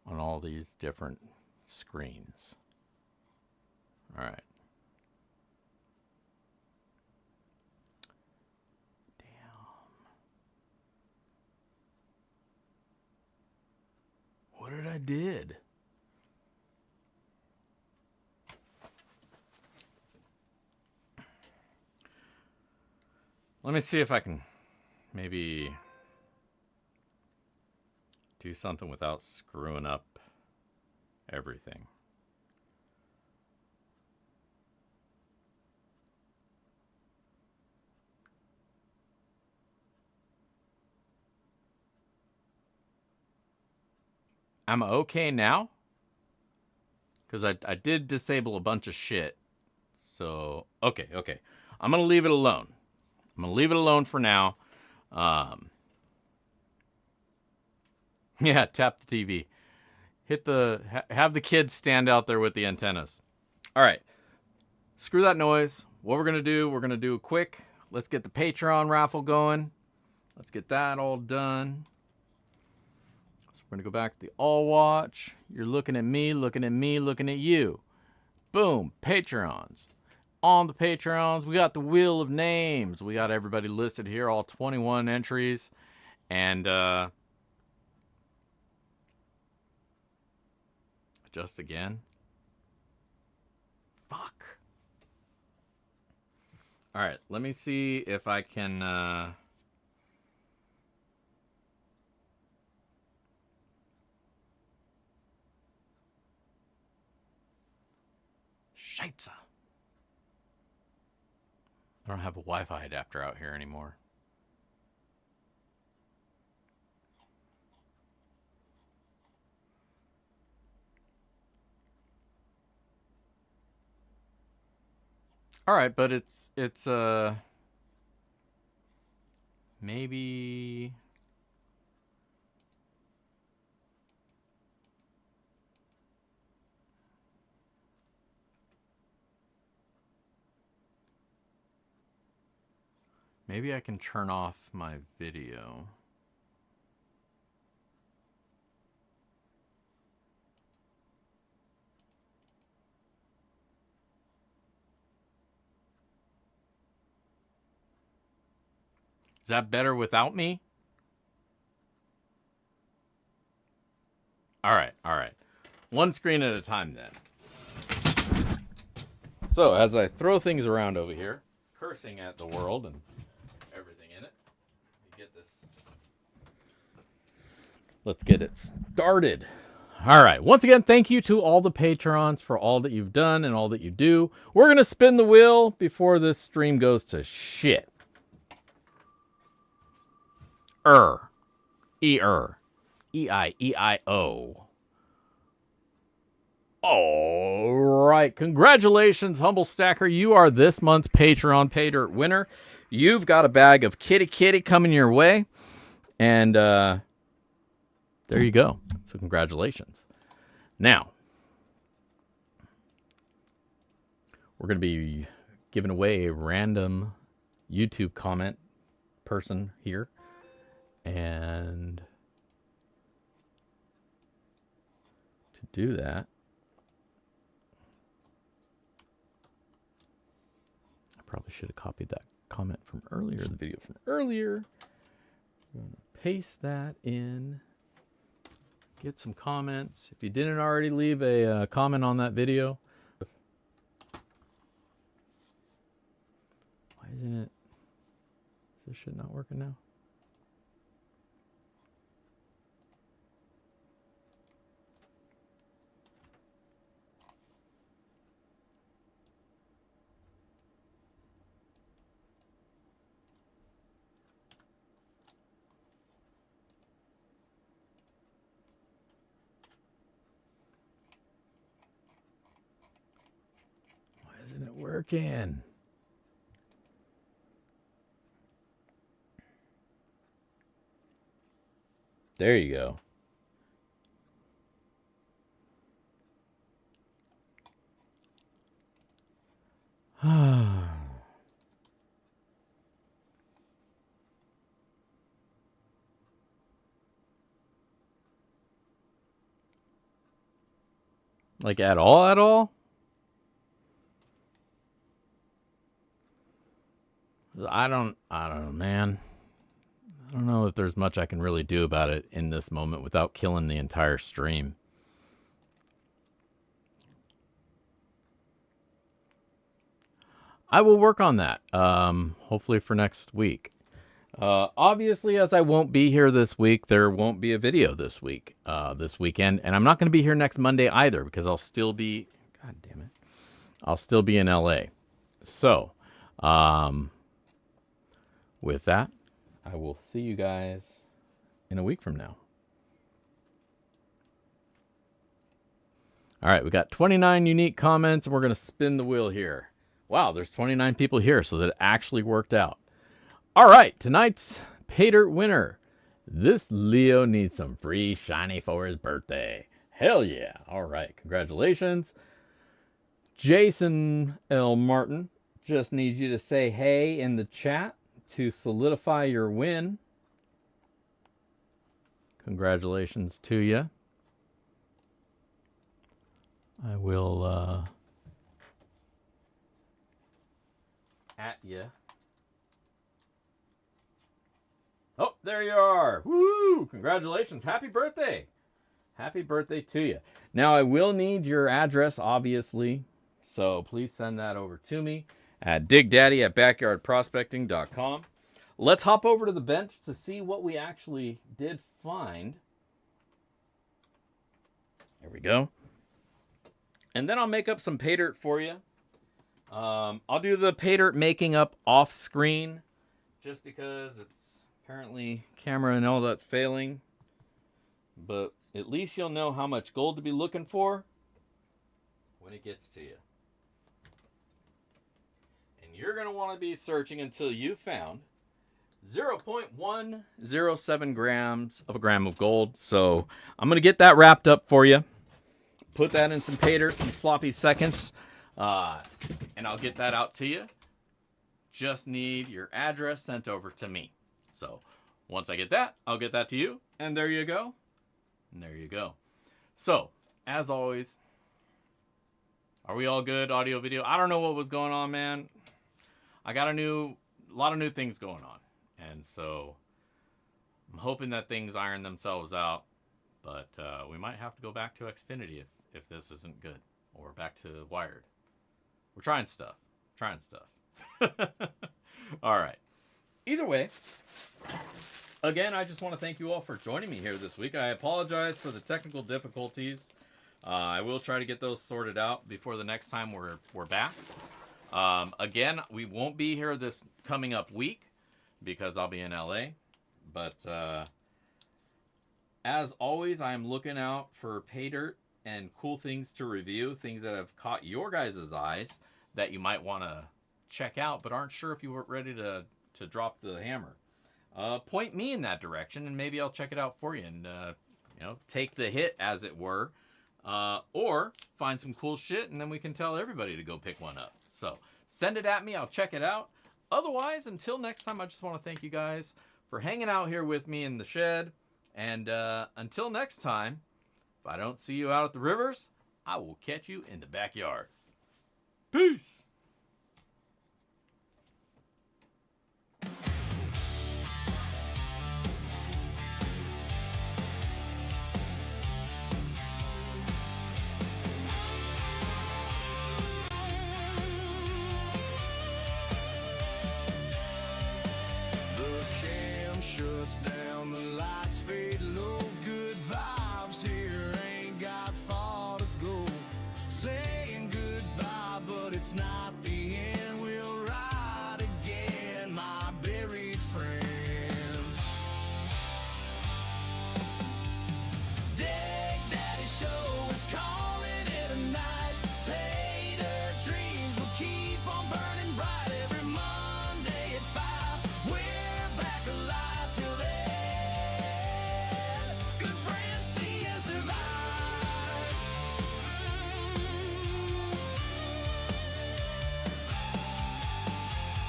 on all these different screens. All right. What did I did? Let me see if I can maybe do something without screwing up everything. I'm okay now? Because I did disable a bunch of shit. So, okay. I'm going to leave it alone. I'm going to leave it alone for now. Yeah, tap the TV. Have the kids stand out there with the antennas. All right. Screw that noise. What we're going to do a quick, let's get the Patreon raffle going. Let's get that all done. So we're going to go back to the all watch. You're looking at me, looking at me, looking at you. Boom, Patreons. On the Patreons, we got the wheel of names. We got everybody listed here, all 21 entries. And adjust again. Fuck. All right, let me see if I can Scheitze. I don't have a Wi-Fi adapter out here anymore. All right, but it's maybe I can turn off my video. Is that better without me? All right. One screen at a time then. So as I throw things around over here, cursing at the world and everything in it, let's get it started. All right. Once again, thank you to all the Patrons for all that you've done and all that you do. We're going to spin the wheel before this stream goes to shit. E-I-E-I-O. All right. Congratulations, Humble Stacker. You are this month's Patreon Pay Dirt winner. You've got a bag of Kitty Kitty coming your way. And there you go. So congratulations. Now, we're going to be giving away a random YouTube comment person here. And to do that, I probably should have copied that comment from earlier, the video from earlier. I'm going to paste that in. Get some comments. If you didn't already leave a comment on that video. Why isn't it? Is this shit not working now? Why isn't it working? There you go. Like at all, at all? I don't know, man. I don't know if there's much I can really do about it in this moment without killing the entire stream. I will work on that, hopefully for next week. Obviously, as I won't be here this week, there won't be a video this week, this weekend. And I'm not going to be here next Monday either because I'll still be, God damn it, I'll still be in LA. So, with that, I will see you guys in a week from now. All right, we got 29 unique comments, and we're going to spin the wheel here. Wow, there's 29 people here, so that actually worked out. All right, tonight's Pay Dirt winner. This Leo needs some free shiny for his birthday. Hell yeah. All right, congratulations. Jason L. Martin, just need you to say hey in the chat to solidify your win. Congratulations to you. I will at you. Oh, there you are. Woo! Congratulations. Happy birthday. Happy birthday to you. Now, I will need your address, obviously. So please send that over to me at digdaddy@backyardprospecting.com. Let's hop over to the bench to see what we actually did find. There we go. And then I'll make up some pay dirt for you. I'll do the pay dirt making up off screen just because it's apparently camera and all that's failing. But at least you'll know how much gold to be looking for when it gets to you. And you're going to want to be searching until you found 0.107 grams of a gram of gold. So I'm going to get that wrapped up for you. Put that in some pay dirt, some sloppy seconds. And I'll get that out to you. Just need your address sent over to me. So once I get that, I'll get that to you. And there you go. And there you go. So, as always, are we all good? Audio, video? I don't know what was going on, man. I got a lot of new things going on. And so, I'm hoping that things iron themselves out. But we might have to go back to Xfinity if this isn't good. Or back to Wired. We're trying stuff. All right. Either way, again, I just want to thank you all for joining me here this week. I apologize for the technical difficulties. I will try to get those sorted out before the next time we're back. Again, we won't be here this coming up week because I'll be in LA. But as always, I'm looking out for pay dirt and cool things to review, things that have caught your guys' eyes that you might want to check out, but aren't sure if you were ready to drop the hammer. Point me in that direction, and maybe I'll check it out for you and take the hit, as it were, or find some cool shit, and then we can tell everybody to go pick one up. So send it at me. I'll check it out. Otherwise, until next time, I just want to thank you guys for hanging out here with me in the shed. And until next time, if I don't see you out at the rivers, I will catch you in the backyard. Peace. The cam shuts down, the lights fade low. Good vibes here, ain't got far to go. Saying goodbye, but it's not the end. We'll ride again, my buried friends. Dig Daddy Show is calling it a night. Pay their dreams will keep on burning bright. Every Monday at 5, we're back alive till then. Good friends see us survive.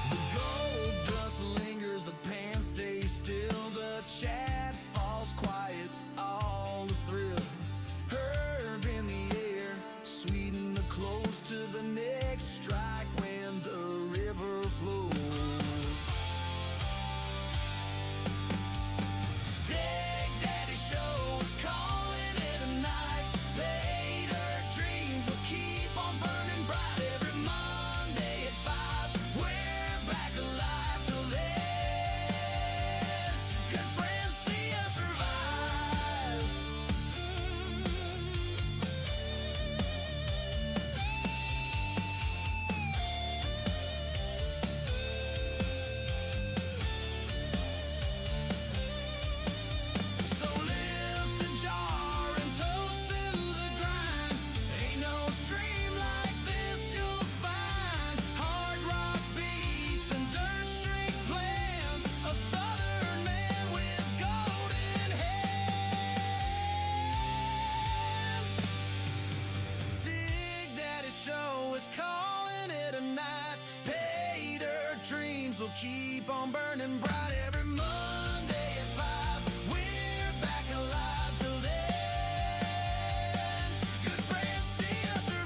The gold dust lingers, the pan stays still, the chat falls quiet, all the thrill. Herb in the air, sweeten the close to the next strike when the river flows. Dig Daddy Show is calling it a night. Pay dirt dreams will keep on burning bright. Every Monday at 5, we're back alive till then. Good friends see us survive. So lift a jar and toast to the grind. Ain't no stream like this you'll find. Hard rock beats and dirt street plans. A southern man with golden hands. Dig Daddy Show is calling it a night. Pay dirt dreams will keep on burning bright.